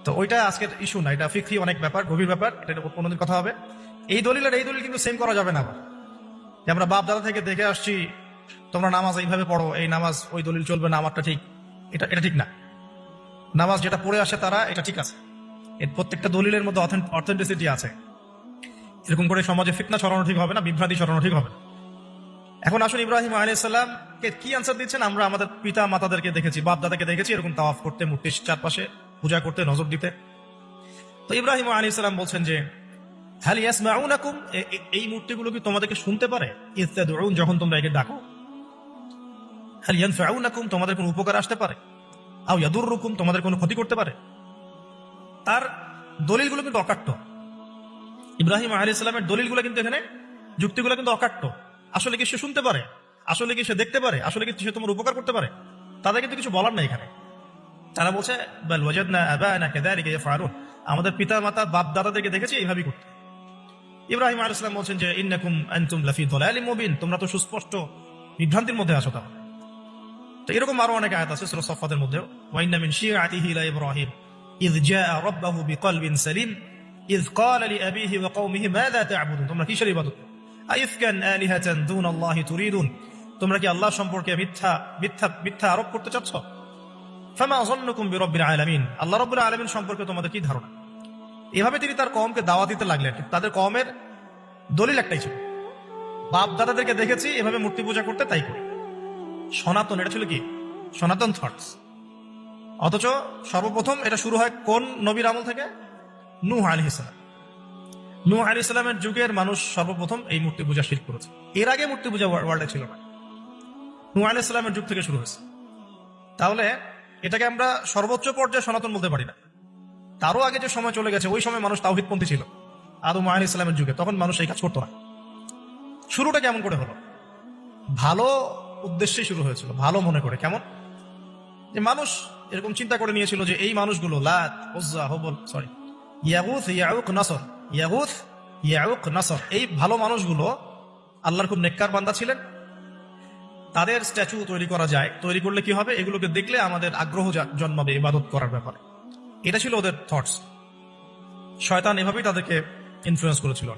তো ওইটা আজকের ইস্যু না, এটা ফিকহি অনেক ব্যাপার, গভীর ব্যাপার, এটা কোনোদিন কথা হবে। এই দলিল আর এই দলিল কিন্তু সেম করা যাবে না। আবার যে আমরা বাপ দাদা থেকে দেখে আসছি তোমরা নামাজ এইভাবে পড়ো, এই নামাজ ওই দলিল চলবে না, আমারটা ঠিক, এটা ঠিক না। নামাজ যেটা পড়ে আসে তারা, এটা ঠিক আছে। এর প্রত্যেকটা দলিলের মধ্যে অথেন্টিসিটি আছে। এরকম করে সমাজে ফিতনা ছড়ানো ঠিক হবে না, বিভ্রান্তি ছড়ানো ঠিক হবে না। এখন আসুন ইব্রাহিম আলাইহিস সালামকে কি আনসার দিচ্ছেন? আমরা আমাদের পিতা মাতাদেরকে দেখেছি, বাপ দাদাকে দেখেছি এরকম তাওয়াফ করতে, মূর্তির চারপাশে পূজা করতে, নজর দিতে। তো ইব্রাহিম আলাইহিস সালাম বলছেন যে হাল ইয়াসমাউনাকুম, এই মূর্তিগুলো কি তোমাদেরকে শুনতে পারে? ইস্তাদউন, যখন তোমরা একে ডাকো। হাল ইয়ানফাউনাকুম, তোমাদের কোনো উপকার আসতে পারে? আও ইয়াদুররুকুম, তোমাদের কোনো ক্ষতি করতে পারে? তার দলিলগুলো কিন্তু অকাট্য। ইব্রাহিম আলাইহিস সালামের দলিলগুলো কিন্তু এখানে, যুক্তিগুলো কিন্তু অকাট্য। আসলে কি সে শুনতে পারে? আসলে কি সে দেখতে পারে? আসলে কি সে তোমার উপকার করতে পারে? তাদের কিন্তু কিছু বলার নাই এখানে। তারা বলছে বাল ওয়াজাদনা আবানা কাযালিকা ইয়াফআলুন, আমাদের পিতা মাতা বাপ দাদাদেরকে দেখেছি এইভাবেই করতে। ইব্রাহিম আলাইহিস সালাম বলছেন যে ইন্নাকুম আনতুম লাফি দালালিম মুবিন, তোমরা তো সুস্পষ্ট বিভ্রান্তির মধ্যে আছো। তাহলে তো এরকম আরো অনেক আয়াত আছে সূরা সফফাতের মধ্যে, ওয়া ইন্না মিন শিয়াতিহি লা ইব্রাহিম ইয জাআ রাব্বাহু বিকলবিন সালিম ইয ক্বালা লিআবিহি ওয়া কওমিহি মাযা তা'বুদুন, তোমরা কিসের ইবাদত করো? আইফকান আলিহাতান দুনাল্লাহি তুরিদুন, তোমরা কি আল্লাহ সম্পর্কে মিথ্যা আরোপ করতে চাচ্ছ? ফামা যান্নুকুম বিরাব্বিল আলামিন, আল্লাহ রাব্বুল আলামিন সম্পর্কে তোমাদের কি ধারণা? এভাবে তিনি তার কওমকে দাওয়াত দিতে লাগলেন। তাদের কওমের দলিল একটাই ছিল, বাপ দাদাদেরকে দেখেছি এভাবে মূর্তি পূজা করতে, তাই করি। সনাতন, এটা ছিল কি সনাতন থটস। অথচ সর্বপ্রথম এটা শুরু হয় কোন নবীর আমল থেকে? নূহ আলাইহিস সালাম। নূহ আলাইহিস সালামের যুগের মানুষ সর্বপ্রথম এই মূর্তি পূজা শিরক করেছে। এর আগে মূর্তি পূজা ওয়ার্ল্ডে ছিল না, নূহ আলাইহিস সালামের যুগ থেকে শুরু হয়েছে। তাহলে এটাকে আমরা সর্বোচ্চ পর্যায়ে সনাতন বলতে পারি না। তারও আগে যে সময় চলে গেছে, ওই সময় মানুষ তাওহীদপন্থী ছিল। আদম আলাইহিস সালামের যুগে তখন মানুষ এই কাজ করতো না। শুরুটা কেমন করে হলো? ভালো উদ্দেশ্যেই শুরু হয়েছিল, ভালো মনে করে। কেমন? যে মানুষ এরকম চিন্তা করে নিয়েছিল যে এই মানুষগুলো লাত, উজ্জা, হুবল, সরি, ইয়াগুথ, ইয়াউক, নাসর, ইয়াগুথ, ইয়াউক, নাসর, এই ভালো মানুষগুলো আল্লাহর খুব নেককার বান্দা ছিলেন। তাদের স্ট্যাচু তৈরি করা যায়, তৈরি করলে কি হবে? এগুলোকে দেখলে আমাদের আগ্রহ জন্মাবে ইবাদত করার ব্যাপারে। এটা ছিল ওদের থটস। শয়তান এভাবেই তাদেরকে ইনফ্লুয়েন্স করেছিল।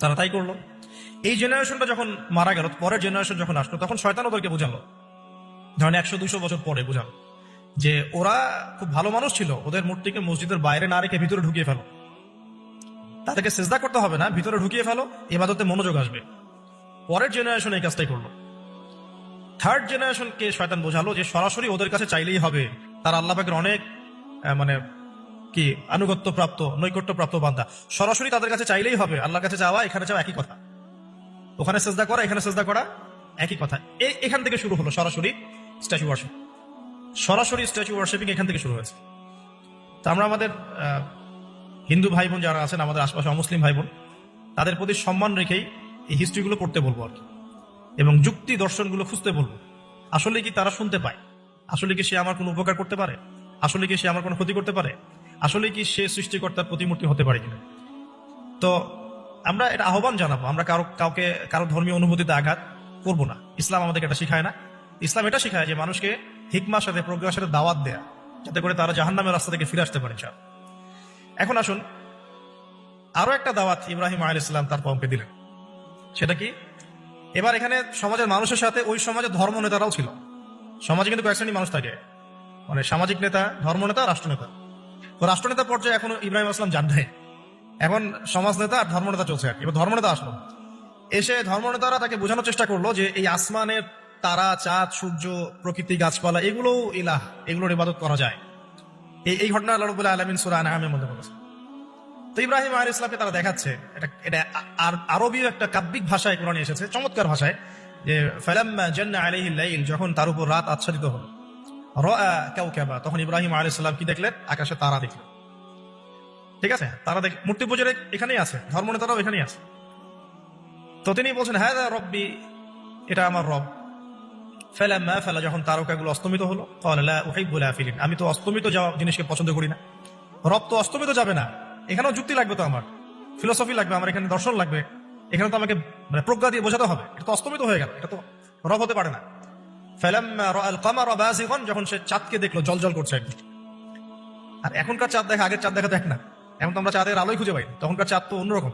তারা তাই করলো। এই জেনারেশনটা যখন মারা গেল, পরের জেনারেশন যখন আসলো, তখন শয়তান ওদেরকে বোঝালো, ধরেন 100-200 বছর পরে বোঝালো যে ওরা খুব ভালো মানুষ ছিল, ওদের মূর্তিকে মসজিদের বাইরে না রেখে ভিতরে ঢুকিয়ে ফেলো। তাদেরকে সিজদা করতে হবে না, ভিতরে ঢুকিয়ে ফেলো, ইবাদতে মনোযোগ আসবে। পরের জেনারেশন এই কাজটাই করলো। থার্ড জেনারেশনকে শয়তান বোঝালো যে সরাসরি ওদের কাছে চাইলেই হবে, তারা আল্লাহ পাকের অনেক মানে কি আনুগত্য প্রাপ্ত, নৈকট্য প্রাপ্ত বান্দা, সরাসরি তাদের কাছে চাইলেই হবে। আল্লাহর কাছে যাওয়া, এখানে যাওয়া একই কথা, ওখানে সেজদা করা, এখানে সেজদা করা একই কথা। এখান থেকে শুরু হলো সরাসরি স্ট্যাচু ওয়ার্শিপ। সরাসরি স্ট্যাচু ওয়ার্শিপিং এখান থেকে শুরু হয়েছে। তো আমরা আমাদের হিন্দু ভাই বোন যারা আছেন, আমাদের আশপাশে অমুসলিম ভাই বোন, তাদের প্রতি সম্মান রেখেই এই হিস্ট্রিগুলো পড়তে বলবো আর কি, এবং যুক্তি দর্শনগুলো খুঁজতে বলবো। আসলে কি তারা শুনতে পায়? আসলে কি সে আমার কোনো উপকার করতে পারে? আসলে কি সে আমার কোনো ক্ষতি করতে পারে? আসলে কি সে সৃষ্টিকর্তার প্রতিমূর্তি হতে পারে কিনা? তো আমরা এটা আহ্বান জানাবো, আমরা কারো ধর্মীয় অনুভূতিতে আঘাত করবো না। ইসলাম আমাদেরকে এটা শিখায় না। ইসলাম এটা শিখায় যে মানুষকে হিকমার সাথে, প্রজ্ঞার সাথে দাওয়াত দেয়া, যাতে করে তারা জাহান্নামের রাস্তা থেকে ফিরে আসতে পারে। এখন আসুন, আরো একটা দাওয়াত ইব্রাহিম আলাইহিস সালাম তার কওমকে দিলেন। সেটা কি? এবার এখানে সমাজের মানুষের সাথে ওই সমাজের ধর্ম নেতারাও ছিল। সমাজে কিন্তু কয়েক শ্রেণীর মানুষ থাকে, মানে সামাজিক নেতা, ধর্ম নেতা, রাষ্ট্রনেতা। তো রাষ্ট্রনেতা পর্যায়ে এখনো ইব্রাহিম আসলাম যান নাই, এখন সমাজ নেতা আর ধর্ম নেতা চলছে আর কি। এবার ধর্ম নেতা আসলো, এসে ধর্ম নেতারা তাকে বোঝানোর চেষ্টা করলো যে এই আসমানের তারা, চাঁদ, সূর্য, প্রকৃতি, গাছপালা, এগুলোও ইলাহ, এগুলোর ইবাদত করা যায়। এই ঘটনা আল্লাহ রাব্বুল আলামিন সূরা আনআমের মধ্যে বলেছে। তো ইব্রাহিম আলাইহিস সালামকে তারা দেখাচ্ছে, এটা আরবি একটা কাব্যিক ভাষায় কোরআনে এসেছে, চমৎকার ভাষায়, যে ফালাম্মা জান্না আলাইহিল লাইল, যখন তার উপর রাত আচ্ছাদিত হলো, রাআ কাওকাবা, তখন ইব্রাহিম আলাইহিস সালাম কি দেখলেন? আকাশে তারা দেখলেন। ঠিক আছে, তারা মূর্তি পূজার এখানেই আছে, ধর্ম নেতারাও এখানেই আছে। তো তিনি বলছেন হাযা রব্বি, এটা আমার রব। ফালাম্মা ফালা, যখন তারকাগুলো অস্তমিত হলো, ক্বালা লা উহিব্বুল আফিলিন, আমি তো অস্তমিত যাওয়া জিনিসকে পছন্দ করি না। রব তো অস্তমিত যাবে না, এখানেও যুক্তি লাগবে, তো আমার ফিলোসফি লাগবে, আমার এখানে দর্শন লাগবে, এখানে তো আমাকে মানে প্রজ্ঞা দিয়ে বোঝাতে হবে, এটা তো অস্তমিত হয়ে গেল, এটা তো রব হতে পারে না। ফালাম্মা রাআল কামারা বাযিগান, যখন সে চাঁদকে দেখলো জলজল করছে একদম। আর এখনকার চাঁদ দেখা আগের চাঁদ দেখা তো এক না, এখন তো আমরা চাঁদের আলোই খুঁজে পাই, তখনকার চাঁদ তো অন্যরকম।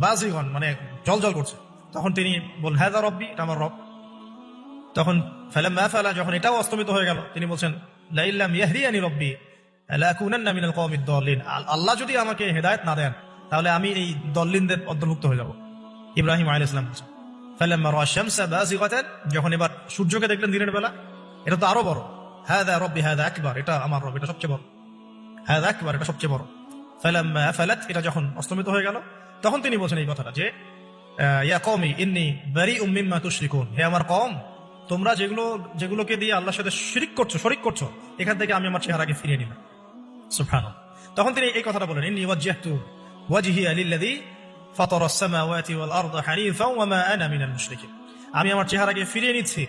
বাযিগান মানে জলজল করছে। তখন তিনি বলেন হাযা রব্বি, এটা আমার রব। তখন ফালাম্মা ফালা, যখন এটাও অস্তমিত হয়ে গেল, তিনি বলছেন লা ইল্লাম ইয়াহদিয়ানি রব্বি লাকুনান্না মিনাল কওমিদ দাল্লিন, আল্লাহ যদি আমাকে হেদায়েত না দেন তাহলে আমি এই দল্লিনদের অন্তর্ভুক্ত হয়ে যাব। ইব্রাহিম আলাইহিস সালাম বলেছেন ফালাম্মা রাআ শামসা বাযিগাতান, যখন এবার সূর্যকে দেখলেন দিনের বেলা, এটা তো আরো বড়। হাযা রব্বি হাযা আকবার, এটা আমার রব, এটা সবচেয়ে বড়। হাযা আকবার, এটা সবচেয়ে বড়। ফালাম্মা আফালাত, এটা যখন অস্তমিত হয়ে গেল, তখন তিনি বলছেন এই কথাটা যে ইয়া কওমি ইন্নী বারিউম মিম্মা তুশরিকুন, হে আমার কওম, তোমরা যেগুলোকে দিয়ে আল্লাহর সাথে শরীক করছো, এখান থেকে আমি আমার চেহারাকে ফিরিয়ে নিলাম। সুবহানাল্লাহ। তখন তিনি এই কথাটা বলেন ইন্নী ওয়াজ্জাহতু ওয়াজহিয়া লিল্লাযী ফাতারাস সামাওয়াতি ওয়াল আরদা হানিফাও ওয়া মা আনা মিনাল মুশরিকিন, আমি আমার চেহারাকে ফিরিয়ে নিচ্ছি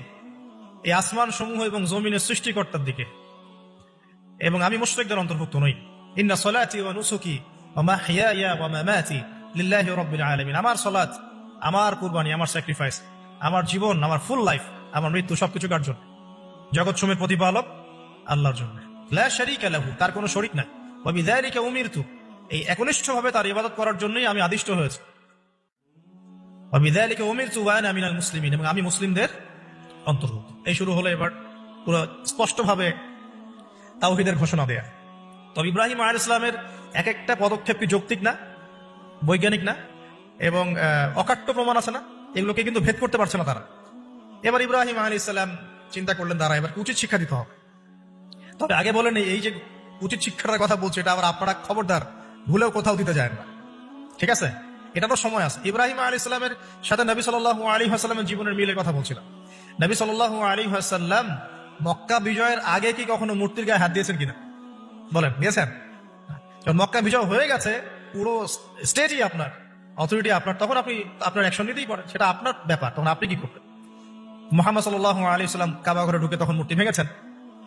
এই আসমান সমূহ এবং জমিনের সৃষ্টিকর্তার দিকে, এবং আমি মুশরিকদের অন্তর্ভুক্ত নই। ইন্না সলাতি ওয়া নুসুকি ওয়া মাহইয়ায়া ওয়া মামাতি লিল্লাহি রাব্বিল আলামিন, আমার সালাত, আমার কুরবানি, আমার স্যাক্রিফাইস, আমার জীবন, আমার ফুল লাইফ, আমার মৃত্যু, সবকিছু কার জন্য? জগৎ সমূহের প্রতিপালক আল্লাহর জন্য। লা শারীকা লাহু, তার কোনো শরীক নাই। ওয়া বিযালিকা উমিরতু, এই একনিষ্ঠভাবে তার ইবাদত করার জন্যই আমি আদিষ্ট হয়েছি। ওয়া বিযালিকা উমিরতু ওয়া আনা মিনাল মুসলিমিন, এবং আমি মুসলিমদের অন্তর্ভুক্ত। এই শুরু হলো এবার পুরো স্পষ্টভাবে তাওহীদের ঘোষণা দেয়া। তবে ইব্রাহিম আলাইহিস সালামের এক একটা পদক্ষেপ কি যৌক্তিক না, বৈজ্ঞানিক না, এবং অকাট্য প্রমাণ আছে না, এগুলোকে কিন্তু ভেদ করতে পারছে না তারা। এবার ইব্রাহিম আলাইহিস সালাম চিন্তা করলেন তারা এবার উচিত শিক্ষা দিতে হবে। তবে আগে বলেন এই যে উচিত শিক্ষার কথা বলছে, এটা আবার আপনারা খবরদার ভুলেও কোথাও দিতে যায় না, ঠিক আছে? এটারও সময় আছে। ইব্রাহিম আলাইহিস সালামের সাথে নবী সাল্লাল্লাহু আলাইহি ওয়াসাল্লামের জীবনের মিলের কথা বলছিলাম। নবী সাল্লাল্লাহু আলাইহি ওয়াসাল্লাম মক্কা বিজয়ের আগে কি কখনো মূর্তির গায়ে হাত দিয়েছেন কিনা বলেন? দিয়েছেন? যখন মক্কা বিজয় হয়ে গেছে, পুরো স্টেজই আপনার, অথরিটি আপনার, তখন আপনি আপনার অ্যাকশন নিতেই পারেন, সেটা আপনার ব্যাপার। তখন আপনি কি করবেন? মুহাম্মদ সাল্লাল্লাহু আলাইহি ওয়াসাল্লাম কাবা ঘরে ঢুকে তখন মূর্তি ভেঙেছেন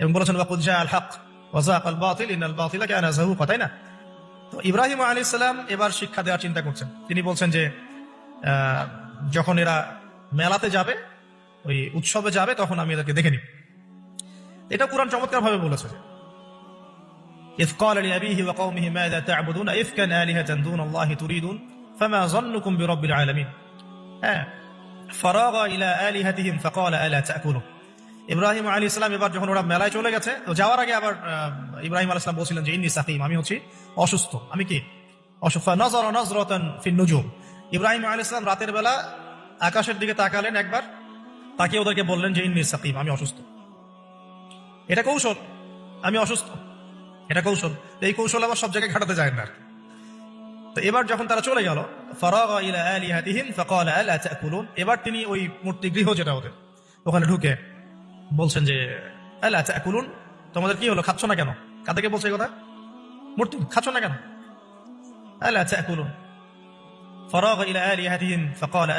এবং বলেছেন ওয়াকুল জাআল হক ওয়া যাকাল বাতিল ইন্নাল বাতিলা কানা যাহুকা, তাই না? তো ইব্রাহিম আলাইহিস সালাম এবার শিক্ষা দেওয়ার চিন্তা করছেন। তিনি বলছেন যে যখন এরা মেলাতে যাবে, ওই উৎসবে যাবে, তখন আমি এদেরকে দেখে নিব। এটা কুরআন চমৎকার ভাবে বলেছে। إذ قال لأبيه وقومه ماذا تعبدون إفكا آلهة دون الله تريدون فما ظنكم برب العالمين فراغ إلى آلهتهم فقال ألا تأكلون। ইব্রাহিম আলাইহিস সালাম এবার যখন ওরা মেলায় চলে গেছে, তো যাওয়ার আগে আবার ইব্রাহিম আলাইহিস সালাম বলছিলেন যে ইন্নী সাকিম, আমি হচ্ছি অসুস্থ। আমি কি অসুস্থ? নাযারা নাযরাতান ফিন নুজুম। ইব্রাহিম আলাইহিস সালাম রাতের বেলা আকাশের দিকে তাকালেন একবার, তাকিয়ে ওদেরকে বললেন যে ইন্নী সাকিম, আমি অসুস্থ। এটা কৌশল, আমি অসুস্থ, এটা কৌশল। এই কৌশল আবার সব জায়গায় খাটাতে যায় না। তো এবার যখন তারা চলে গেল, ফারাগা ইলা আলিহাতিহিম ফাকালা আলা তাকুলুন, এবার তিনি ওই মূর্তি গৃহ যেটা ওদের, ওখানে ঢুকে বলছেন যে আলা তাকুলুন, তোমাদের কি হলো, খাচ্ছ না কেন? কাদেরকে বলছে এই কথা? মূর্তি, খাচ্ছ না কেন? আলা তাকুলুন। ফারাগা ইলা আলিহাতিহিম ফাকালা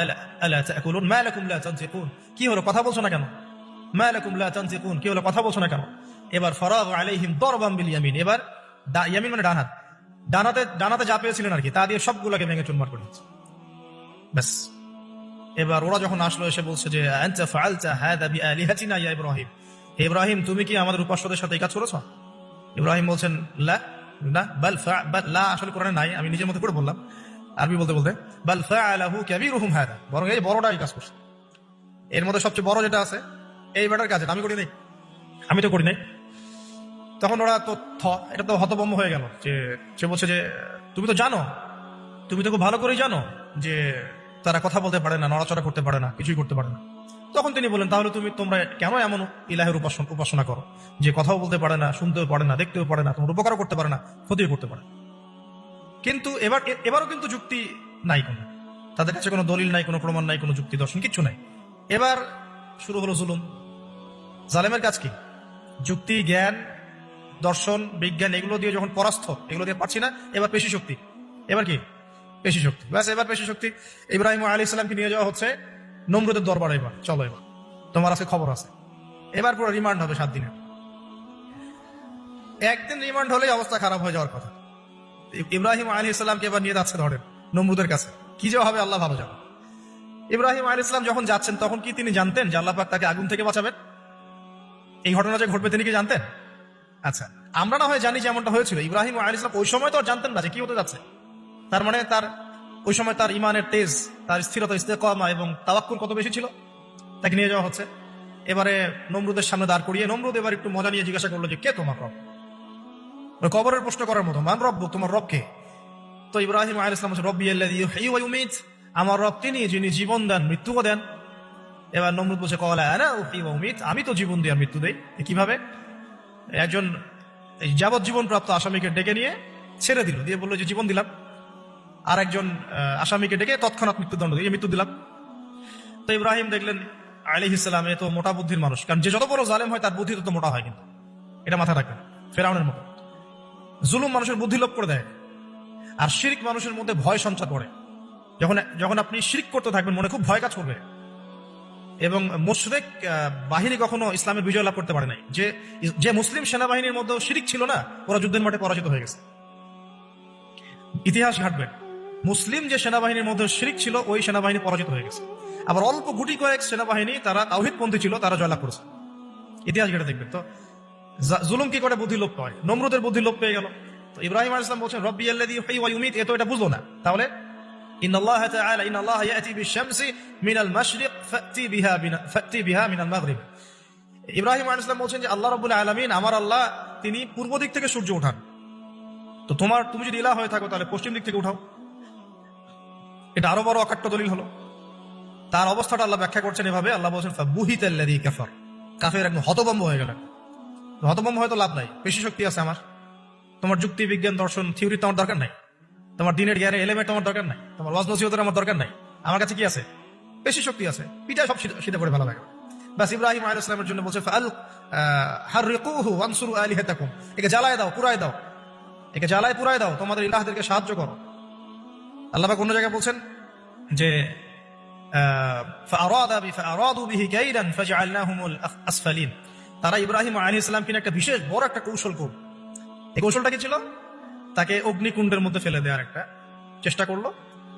আলা তাকুলুন মা লাকুম লা তানতিকুন, কি হলো, কথা বলছো না কেন? মা লাকুম লা তানতিকুন, কি হলো, কথা বলছো না কেন? এবার ফারাগা আলাইহিম দরবান বিল ইয়ামিন, এবার ইয়ামিন মানে ডান হাত, ডানাতে যা পেয়েছিলেন আর কি, তা দিয়ে সবগুলোকে ভেঙে চুরমার করে দিচ্ছে। ব্যাস। এবার ওরা যখন আসলো, এসে বলছে যে আনতা ফাআলতা হাযা বিআলিহাতিনা ইয়া ইব্রাহিম, হে ইব্রাহিম, তুমি কি আমাদের উপাস্যদের সাথে এই কাজ করেছো? ইব্রাহিম বলছেন লা, না, বাল লা আসলে কোরআনে নাই, আমি নিজের মতো করে বললাম আরবি বলতে বলতে। বাল ফাআলাহু কাবীরুহুম হাযা, বরং এই বড়টা এই কাজ করছে। এর মধ্যে সবচেয়ে বড় যেটা আছে, এই বেটার কাজ, আমি করি নাই, আমি তো করি নাই। তখন ওরা তো এটা তো হতভম্ব হয়ে গেল, যে সে বলছে যে তুমি তো জানো, তুমি তো খুব ভালো করেই জানো যে তারা কথা বলতে পারে না, নড়াচড়া করতে পারে না, কিছুই করতে পারে না। তখন তিনি বলেন, তাহলে তোমরা কেন এমন ইলাহের উপাসনা করো যে কথাও বলতে পারে না, শুনতেও পারে না, দেখতেও পারে না, তোমার উপকারও করতে পারে না, ক্ষতিও করতে পারে? কিন্তু এবারও কিন্তু যুক্তি নাই, কোনো তাদের কাছে কোনো দলিল নাই, কোনো প্রমাণ নাই, কোনো যুক্তি দর্শন কিচ্ছু নাই। এবার শুরু হলো জুলুম। জালেমের কাজ কি? যুক্তি, জ্ঞান, দর্শন, বিজ্ঞান, এগুলো দিয়ে যখন পরাস্ত, এগুলো দিয়ে পাচ্ছি না, এবার পেশি শক্তি। এবার কি? পেশি শক্তি। ব্যাস, এবার পেশি শক্তি। ইব্রাহিম আলাইহিস সালামকে নিয়ে যাওয়া হচ্ছে নমরুদের দরবারে। এবার চলো, এবার তোমার আছে খবর আছে। এবার পুরো রিমান্ড হবে 7 দিনের। একদিন রিমান্ড হলেই অবস্থা খারাপ হয়ে যাওয়ার কথা। ইব্রাহিম আলাইহিস সালামকে এবার নিয়ে যাচ্ছে ধরেন নমরুদের কাছে। কি যে হবে আল্লাহ ভালো জানেন। ইব্রাহিম আলাইহিস সালাম যখন যাচ্ছেন, তখন কি তিনি জানতেন যে আল্লাহ পাক তাকে আগুন থেকে বাঁচাবেন? এই ঘটনা যে ঘটবে তিনি কি জানতেন? আচ্ছা, আমরা না হয় জানি যে এমনটা হয়েছিল। ইব্রাহিম আলাইহিস সালাম ওই সময় তো আর জানতেন না যে কি হতে যাচ্ছে। তার মানে ওই সময় তার ইমানের তেজ, তার স্থিরতা, ইস্তেকামা এবং তাওয়াক্কুল কত বেশি ছিল। তাকে নিয়ে যাওয়া হচ্ছে এবারে নমরুদের সামনে দাঁড় করিয়ে। নমরুদ এবার একটু মজা নিয়ে জিজ্ঞাসা করলো যে কে তোমার রব? কবরের প্রশ্ন করার মতো, মান রব, তোমার রব কে? তো ইব্রাহিম আলাইহিস সালাম বলছেন রব্বি আল্লাযী ইউহয়ী ওয়া ইউমীত, আমার রব তিনি যিনি জীবন দেন, মৃত্যুও দেন। এবার নমরুদ বলছে ক্বালা আনা উহয়ী ওয়া উমীত, আমি তো জীবন দিই আর মৃত্যু দেই। কিভাবে? একজন যাবজ্জীবন প্রাপ্ত আসামিকে ডেকে নিয়ে ছেড়ে দিল, দিয়ে বললো যে জীবন দিলাম। আর একজন আসামিকে ডেকে তৎক্ষণাৎ মৃত্যুদণ্ড দিয়ে মৃত্যু দিলাম। তো ইব্রাহিম দেখলেন আলাইহিস সালাম এ তো মোটা বুদ্ধির মানুষ, কারণ যে যত বড় জালেম হয় তার বুদ্ধি তত মোটা হয়, কিন্তু এটা মাথায় রাখবেন। ফেরাউনের মতো জুলুম মানুষের বুদ্ধি লোপ করে দেয়, আর শিরক মানুষের মধ্যে ভয় সঞ্চার করে। যখন আপনি শিরক করতে থাকবেন, মনে খুব ভয় কাজ করবে। এবং মুশরিক বাহিনী কখনো ইসলামের বিজয় লাভ করতে পারে নাই। যে মুসলিম সেনাবাহিনীর মধ্যে শিরক ছিল না, ওরা যুদ্ধের মাঠে পরাজিত হয়ে গেছে। ইতিহাস ঘাটবেন, মুসলিম যে সেনাবাহিনীর মধ্যে শিরক ছিল, ওই সেনাবাহিনী পরাজিত হয়ে গেছে। আবার অল্প গুটি কয়েক সেনাবাহিনী তারা তাওহীদপন্থী ছিল, তারা জয়লাভ করেছে। ইতিহাস ঘেটে দেখবেন। তো জুলুম কি করে বুদ্ধি লোপ পায়? নমরুদের বুদ্ধি লোপ পেয়ে গেল। তো ইব্রাহিম আলাইহিস সালাম বলছেন রব্বি আল্লাযী ইউহয়ী ওয়া ইউমীত, এ তো এটা বুঝলো না। তাহলে ইন্নাল্লাহা তাআলা ইন্নাল্লাহা ইয়াতি বিশ-শামসি মিনাল মাশরিক ফাতি বিহা মিনাল মাগরিব, ইব্রাহিম আলাইহিস সালাম বলছেন যে আল্লাহ রাব্বুল আলামিন, আমার আল্লাহ, তিনি পূর্ব দিক থেকে সূর্য ওঠান, তো তুমি যদি ইলাহ হয়ে থাকো তাহলে পশ্চিম দিক থেকে উঠাও। এটা আরো বড় অকাট্য দলিল হলো। তার অবস্থাটা আল্লাহ ব্যাখ্যা করছেন এভাবে, আল্লাহ বলছেন ফাবুহিতাল্লাযী কাফার, কাফের একদম হতভম্ব হয়ে গেলেন। হতভম্ব হয়তো লাভ নাই, বেশি শক্তি আছে আমার, তোমার যুক্তি বিজ্ঞান দর্শন থিওরি তো আমার দরকার নাই, তোমার দিনের জ্ঞানের এলিমেন্ট তোমার দরকার নাই, তোমার ওয়াজ নসিহতের আমার দরকার নাই, আমার কাছে কি আছে? বেশি শক্তি আছে, পিঠা সব সিধা করে ভালো লাগে। বাস ইব্রাহিম আলাইহিস সালামের জন্য বলছে ফাল হাররিকুহু ওয়ানসুরু আলিহাতাকুম, একে জ্বালায় দাও, পুরায় দাও, একে জ্বালায় পুরায় দাও, তোমাদের ইলাহদেরকে সাহায্য করো। আল্লাহ পাক অন্য জায়গায় বলছেন যে ফাআরাদু বিহি কাইদান ফাজআলনাহুমুল আসফালিন, তারা ইব্রাহিম আলাইহিস সালাম কিনা একটা বিশেষ বড় একটা কৌশল করল। এই কৌশলটা কি ছিল? তাকে অগ্নিকুণ্ডের মধ্যে ফেলে দেওয়ার একটা চেষ্টা করলো,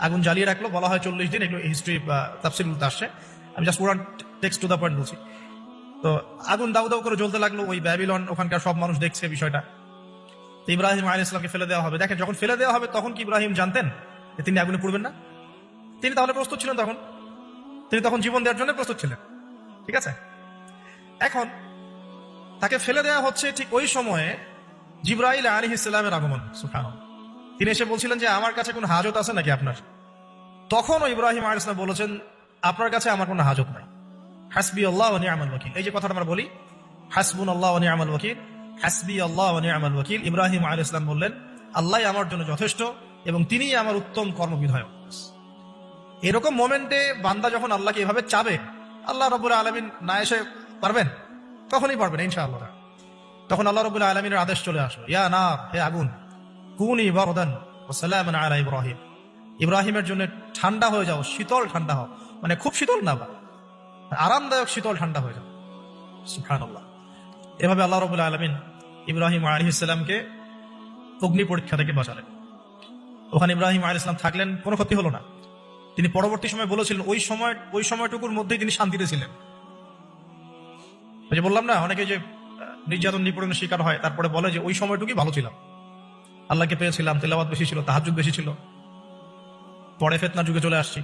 আগুন জ্বালিয়ে রাখলো, বলা হয় 40 দিন, এগুলো হিস্ট্রি বা তাফসীরগুলোতে আসছে, আমি জাস্ট পুরান টেক্সট টু দা পয়েন্ট বলছি। তো আগুন দাউ দাউ করে জ্বলতে লাগলো, ওই ব্যাবিলন ওখানকার সব মানুষ দেখছে বিষয়টা। তো ইব্রাহিম আলাইহিস সালামকে ফেলে দেওয়া হবে। দেখেন, যখন ফেলে দেওয়া হবে তখন কি ইব্রাহিম জানতেন যে তিনি আগুনে পড়বেন না? তিনি তাহলে প্রস্তুত ছিলেন, তিনি তখন জীবন দেওয়ার জন্য প্রস্তুত ছিলেন। ঠিক আছে, এখন তাকে ফেলে দেওয়া হচ্ছে, ঠিক ওই সময়ে জিবরাইল আলাইহিস সালামের আগমন। সুবহানাল্লাহ। তিনি এসে বলছিলেন যে আমার কাছে কোনো হাজত আছে নাকি আপনার? তখনও ইব্রাহিম আলাইহিস সালাম বলেছেন আপনার কাছে আমার কোনো হাজত নাই, হাসবি আল্লাহ ওয়া নি'মাল ওয়াকিল। এই যে কথাটা আমরা বলি হাসবুনাল্লাহু ওয়া নি'মাল ওয়াকিল, হাসবি আল্লাহ ওয়া নি'মাল ওয়াকিল, ইব্রাহিম আলাইহিস সালাম বললেন আল্লাহই আমার জন্য যথেষ্ট এবং তিনিই আমার উত্তম কর্মবিধায়ক। এরকম মোমেন্টে বান্দা যখন আল্লাহকে এভাবে চাবে, আল্লাহ রাব্বুল আলামিন না এসে পারবেন? তখনই পারবেন ইনশাআল্লাহ। তখন আল্লাহ রাব্বুল আলামিনের আদেশ চলে আসলো, ইয়া নার, হে আগুন, কুনি বারদান ওয়া সালামান আলা ইব্রাহিম, ইব্রাহিমের জন্য ঠান্ডা হয়ে যাও, শীতল ঠান্ডা হও, মানে খুব শীতল না, আরামদায়ক শীতল ঠান্ডা হয়ে যাও। সুবহানাল্লাহ। এভাবে আল্লাহ রাব্বুল আলামিন ইব্রাহিম আলাইহিস সালামকে অগ্নি পরীক্ষা থেকে বাঁচালেন। ওখানে ইব্রাহিম আলাইহিস সালাম থাকলেন, কোনো ক্ষতি হলো না। তিনি পরবর্তী সময় বলেছিলেন ওই সময়টুকুর মধ্যেই তিনি শান্তিতে ছিলেন। ওই যে বললাম না, অনেকে যে নির্যাতন নিপীড়নের শিকার হয়, তারপরে বলে যে ওই সময়টুকুই ভালো ছিলাম, আল্লাহকে পেয়েছিলাম, তেলাওয়াত বেশি ছিল, তাহাজ্জুদ বেশি ছিল, পরে ফিতনার যুগে চলে আসছি।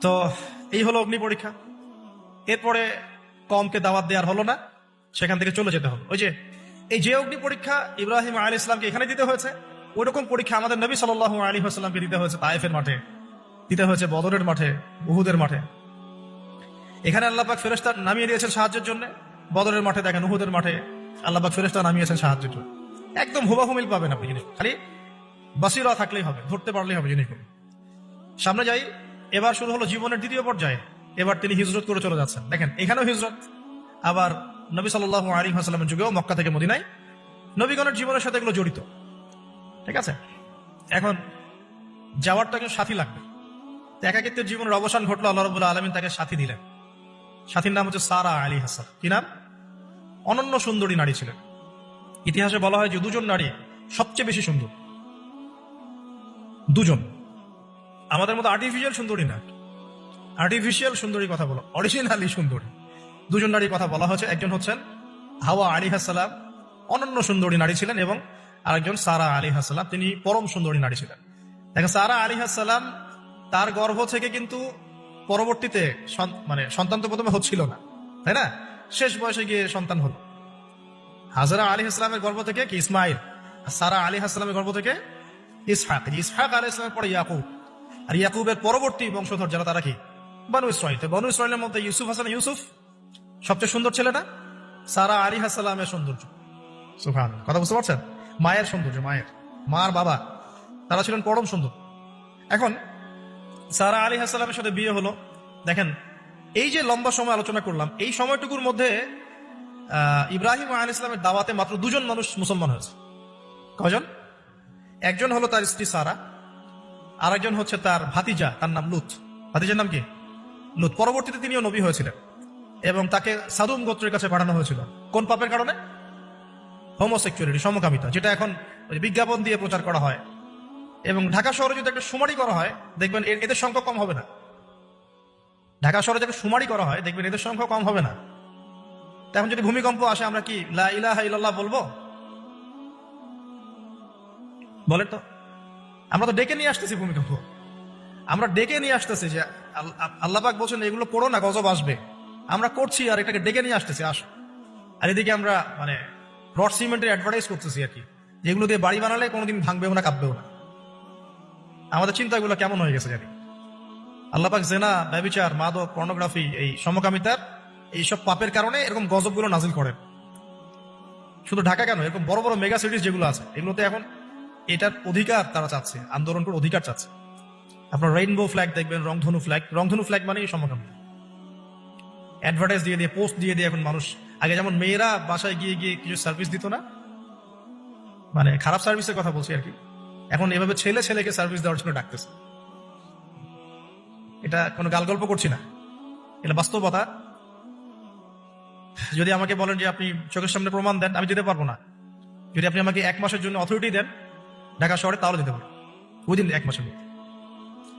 তো এই হলো অগ্নি পরীক্ষা। এরপরে কওমকে দাওয়াত দেওয়ার হলো না, সেখান থেকে চলে যেতে হলো। ওই যে অগ্নি পরীক্ষা ইব্রাহিম আলাইহিস সালামকে এখানে দিতে হয়েছে, ওইরকম পরীক্ষা আমাদের নবী সাল্লাল্লাহু আলাইহি ওয়াসাল্লামকে দিতে হয়েছে তায়েফের মাঠে, দিতে হয়েছে বদরের মাঠে, উহুদের মাঠে। এখানে আল্লাহ পাক ফেরেশতা নামিয়ে দিয়েছেন সাহায্যের জন্য, বদরের মাঠে দেখেন উহুদের মাঠে আল্লাহ পাক ফেরেশতা নামিয়েছেন সাহায্যের জন্য। একদম হুবাহু মিল পাবেন আপনি জিনিস, খালি বাসিরা থাকলেই হবে, ধরতে পারলেই হবে জিনিসগুলো। সামনে যাই, এবার শুরু হলো জীবনের দ্বিতীয় পর্যায়ে। এবার তিনি হিজরত করে চলে যাচ্ছেন। দেখেন, এখানেও হিজরত, আবার নবী সাল্লাল্লাহু আলাইহি ওয়াসাল্লামের যুগেও মক্কা থেকে মদিনায় নবীগণের জীবনের সাথে এগুলো জড়িত। ঠিক আছে, এখন যাওয়ারটা কিন্তু সাথী লাগবে। একাকিত্বের জীবনের অবসান ঘটলো, আল্লাহ রাব্বুল আলামিন তাকে সাথী দিলেন। সাথীর নাম হচ্ছে সারা আলাইহিস সালাম। কি নাম? অনন্য সুন্দরী নারী ছিলেন। ইতিহাসে বলা হয় যে দুজন নারী সবচেয়ে বেশি সুন্দর, দুজন। আমাদের মতো আর্টিফিশিয়াল সুন্দরী না, আর্টিফিশিয়াল সুন্দরী কথা বলো, অরিজিনালি সুন্দরী। দুজন নারীর কথা বলা হয়েছে, একজন হচ্ছেন হাওয়া আলাইহিস সালাম, অনন্য সুন্দরী নারী ছিলেন, এবং আরেকজন সারা আলাইহিস সালাম, তিনি পরম সুন্দরী নারী ছিলেন। দেখেন, সারা আলাইহিস সালাম তার গর্ভ থেকে কিন্তু পরবর্তীতে মানে সন্তান তো প্রথমে হচ্ছিল না, তাই না? শেষ বয়সে গিয়ে সন্তান হলো। হাজরা আলাইহিস সালামের গর্ভ থেকে কি ইসমাইল, আর সারা আলাইহিস সালামের গর্ভ থেকে ইসহাক। ইসহাক আলাইহিস সালামের পরে ইয়াকুব, আর ইয়াকুবের পরবর্তী বংশধর যারা, তারা কি? বনু ইসরাইল। বনু ইসরাইলের মধ্যে ইউসুফ হাসান, ইউসুফ সবচেয়ে সুন্দর ছেলে না? সারা আলাইহিস সালামের সৌন্দর্য। সুবহানাল্লাহ, কথা বুঝতে পারছেন? মায়ের সৌন্দর্য, মার বাবা, তারা ছিলেন পরম সুন্দর। এখন সারা আলাইহিস সালামের সাথে বিয়ে হলো। দেখেন, এই যে লম্বা সময় আলোচনা করলাম, এই সময়টুকুর মধ্যে ইব্রাহিম আলাইহিস সালামের দাওয়াতে মাত্র দুজন মানুষ মুসলমান হয়েছে। কয়জন? একজন হলো তার স্ত্রী সারা, আর একজন হচ্ছে তার ভাতিজা, তার নাম লুত। ভাতিজার নাম কি? লুত। পরবর্তীতে তিনিও নবী হয়েছিলেন এবং তাকে সাদুম গোত্রের কাছে পাঠানো হয়েছিল। কোন পাপের কারণে? হোমোসেক্সুয়ালিটি, সমকামিতা, যেটা এখন বিজ্ঞাপন দিয়ে প্রচার করা হয়। এবং ঢাকা শহরে যদি একটা শুমারি করা হয়, দেখবেন এদের সংখ্যা কম হবে না। ঢাকা শহরে যদি শুমারি করা হয়, দেখবেন এদের সংখ্যা কম হবে না। এখন যদি ভূমিকম্প আসে, আমরা কি লা ইলাহা ইল্লাল্লাহ বলবো? বলেন তো, আমরা তো ডেকে নিয়ে আসতেছি ভূমিকম্প, আমরা ডেকে নিয়ে আসতেছি যে আল্লাহ পাক বলছেন এগুলো পড়ো না, গজব আসবে। আমরা করছি আর এটাকে ডেকে নিয়ে আসতেছি আসো, আর এদিকে আমরা মানে রড সিমেন্টের অ্যাডভার্টাইজ করতেছি আর কি, যেগুলো দিয়ে বাড়ি বানালে কোনোদিন ভাঙবেও না, কাঁপবেও না। আমাদের চিন্তাগুলো কেমন হয়ে গেছে জানি। আল্লাহ পাক জেনা, ব্যভিচার, মাদক, পর্নোগ্রাফি, এই সমকামিতার এইসব পাপের কারণে এরকম গজবগুলো নাজিল করেন। শুধু ঢাকা কেন, এরকম বড় বড় মেগা সিটিজ যেগুলো আছে এগুলোতে এখন এটার অধিকার তারা চাচ্ছে, আন্দোলন করে অধিকার চাচ্ছে। আপনার রেইনবো ফ্ল্যাগ দেখবেন, রংধনু ফ্ল্যাগ। রংধনু ফ্ল্যাগ মানে সমকামিতা। অ্যাডভার্টাইজ দিয়ে দিয়ে, পোস্ট দিয়ে দিয়ে এখন মানুষ, আগে যেমন মেয়েরা বাসায় গিয়ে গিয়ে কিছু সার্ভিস দিত না, মানে খারাপ সার্ভিসের কথা বলছি আর কি, এখন এভাবে ছেলে ছেলেকে সার্ভিস দেওয়ার জন্য ডাকতেছে। এটা কোনো গাল গল্প করছি না, এটা বাস্তবতা। যদি আমাকে বলেন যে আপনি চোখের সামনে প্রমাণ দেন, আমি দিতে পারবো না। যদি আপনি আমাকে 1 মাসের জন্য অথরিটি দেন ঢাকা শহরে, তাহলে দিতে পারবো উইদিন 1 মাসের মধ্যে।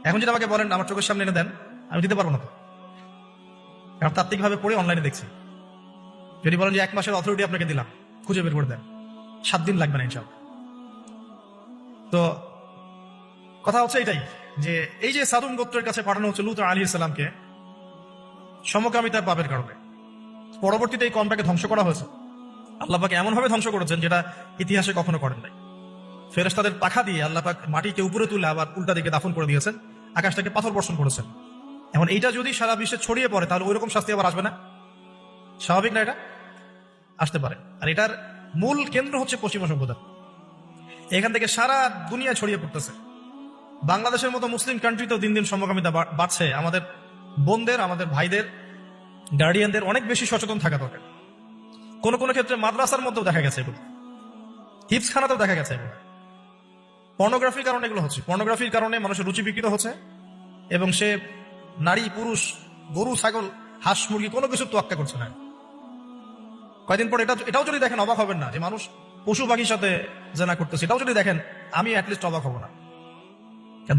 এখন যদি আমাকে বলেন আমার চোখের সামনে এনে দেন, আমি দিতে পারবো না তো, কারণ তাত্ত্বিকভাবে পড়ে অনলাইনে দেখছি। যদি বলেন যে 1 মাসের অথরিটি আপনাকে দিলাম, খুঁজে বের করে দেন, 7 দিন লাগবে না ইনশাল্লাহ। তো কথা হচ্ছে এটাই যে এই যে সাদুম গোত্রের কাছে পাঠানো হচ্ছে লূত আলাইহিস সালামকে সমকামিতার পাপের কারণে, পরবর্তীতে এই কমটাকে ধ্বংস করা হয়েছে। আল্লাহ পাক এমন ভাবে ধ্বংস করেছেন যেটা ইতিহাসে কখনো করেন নাই। ফেরেশতাদের পাখা দিয়ে আল্লাহ পাক মাটিকে উপরে তুলে আবার উল্টা দিকে দাফন করে দিয়েছেন, আকাশ থেকে পাথর বর্ষণ করেছেন। এখন এইটা যদি সারা বিশ্বে ছড়িয়ে পড়ে তাহলে ওইরকম শাস্তি আবার আসবে না? স্বাভাবিক না? এটা আসতে পারে। আর এটার মূল কেন্দ্র হচ্ছে পশ্চিমা সভ্যতা। এখান থেকে সারা দুনিয়া ছড়িয়ে পড়তেছে। বাংলাদেশের মতো মুসলিম কান্ট্রিতেও দিন দিন সমকামিতা বাড়ছে। আমাদের বোনদের, আমাদের ভাইদের, গার্ডিয়ানদের অনেক বেশি সচেতন থাকা দরকার। কোন কোন ক্ষেত্রে মাদ্রাসার মধ্যেও দেখা গেছে এগুলো, হিপসখানাতেও দেখা গেছে এগুলো। পর্নোগ্রাফির কারণে এগুলো হচ্ছে, পর্নোগ্রাফির কারণে মানুষের রুচি বিকৃত হচ্ছে এবং সে নারী, পুরুষ, গরু, ছাগল, হাঁস, মুরগি কোনো কিছু তোয়াক্কা করছে না। কয়দিন পর এটাও যদি দেখেন অবাক হবেন না যে মানুষ পশু পাখির সাথে জেনা করতেছে। এটাও যদি দেখেন আমি অ্যাটলিস্ট অবাক হব না।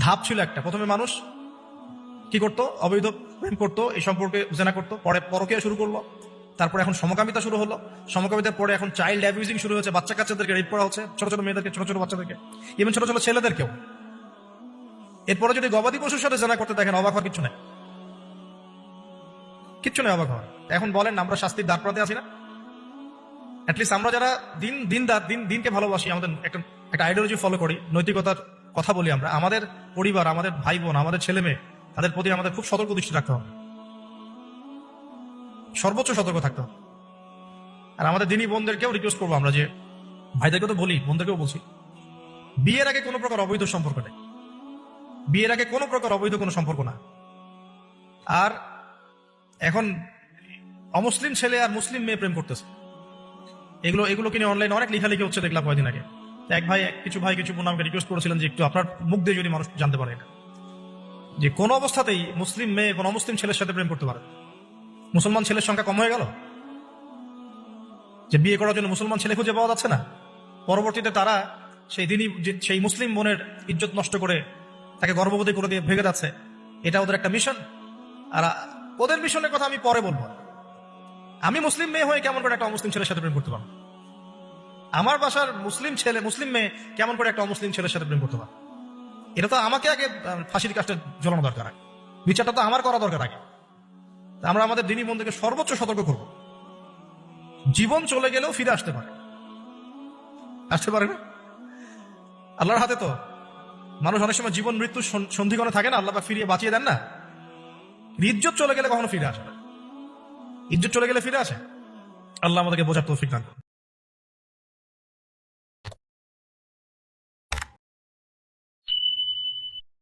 ধাপ ছিল একটা, প্রথমে মানুষ কি করতো, অবৈধ প্রেম করতো, এই সম্পর্কে জেনা করতো, পরে পরকীয়া শুরু করলো, তারপরে এখন সমকামিতা শুরু হলো, সমকামিতার পরে এখন চাইল্ড অ্যাবিউজিং শুরু হয়েছে, বাচ্চা কাচ্চাদেরকে রেপ করা হচ্ছে, ছোট ছোট মেয়েদেরকে, ছোট ছোট বাচ্চাদেরকে, ইভেন ছোট ছোট ছেলেদেরকেও। এরপরে যদি গবাদি পশুর সাথে জেনা করতে দেখেন, অবাক হওয়ার কিচ্ছু নেই, কিচ্ছু নেই অবাক হওয়ার। এখন বলেন আমরা শাস্তির দ্বার প্রান্তে আছি না? অ্যাটলিস্ট আমরা যারা দিনকে ভালোবাসি, আমাদের একটা আইডিওলজি ফলো করি, নৈতিকতার কথা বলি, আমরা আমাদের পরিবার, আমাদের ভাই বোন, আমাদের ছেলে মেয়ে, তাদের প্রতি আমাদের খুব সতর্ক দৃষ্টি রাখতে হবে, সর্বোচ্চ সতর্ক থাকতে হবে। আর আমাদের দিনী বোনদেরকেও রিকোয়েস্ট করবো আমরা, যে ভাইদেরকে তো বলি, বোনদেরকেও বলছি, বিয়ের আগে কোনো প্রকার অবৈধ সম্পর্ক নেই, বিয়ের আগে কোনো প্রকার অবৈধ কোনো সম্পর্ক না। আর এখন অমুসলিম ছেলে আর মুসলিম মেয়ে প্রেম করতেছে, এগুলো কিনে অনলাইনে অনেক লেখালেখি হচ্ছে, দেখলাম কয়েকদিন আগে। কিছু বোন আমাকে রিকোয়েস্ট করেছিলেন যে একটু আপনার মুখ দিয়ে যদি মানুষ জানতে পারে এটা, যে কোনো অবস্থাতেই মুসলিম মেয়ে কোনো অমুসলিম ছেলের সাথে প্রেম করতে পারে। মুসলমান ছেলের সংখ্যা কম হয়ে গেল, যে বিয়ে করার জন্য মুসলমান ছেলে খুঁজে পাওয়া যাচ্ছে না। পরবর্তীতে তারা সেই মুসলিম বোনের ইজ্জত নষ্ট করে তাকে গর্ভবতী করে দিয়ে ভেঙে যাচ্ছে। এটা ওদের একটা মিশন। আর ওদের মিশনের কথা আমি পরে বলবো। আমি মুসলিম মেয়ে হয়ে কেমন করে একটা অমুসলিম ছেলের সাথে প্রেম করতে পারবো? আমার বাসার মুসলিম মেয়ে কেমন করে একটা অমুসলিম ছেলের সাথে প্রেম করতে পারবো? এটা তো আমাকে আগে ফাঁসির কাজটা ঝোলানো দরকার, আগে বিচারটা তো আমার করা দরকার আগে। আমরা আমাদের দিনী বন্ধুকে সর্বোচ্চ সতর্ক করব। জীবন চলে গেলেও ফিরে আসতে পারে না? আল্লাহর হাতে তো। মানুষ অনেক সময় জীবন মৃত্যু সন্ধিক্ষণে থাকে না, আল্লাহ ফিরিয়ে বাঁচিয়ে দেন না। ইজ্জত চলে গেলে কখনো ফিরে আসে না, ইজ্জত চলে গেলে ফিরে আসে। আল্লাহ আমাদেরকে বোঝার তৌফিক দান করুন।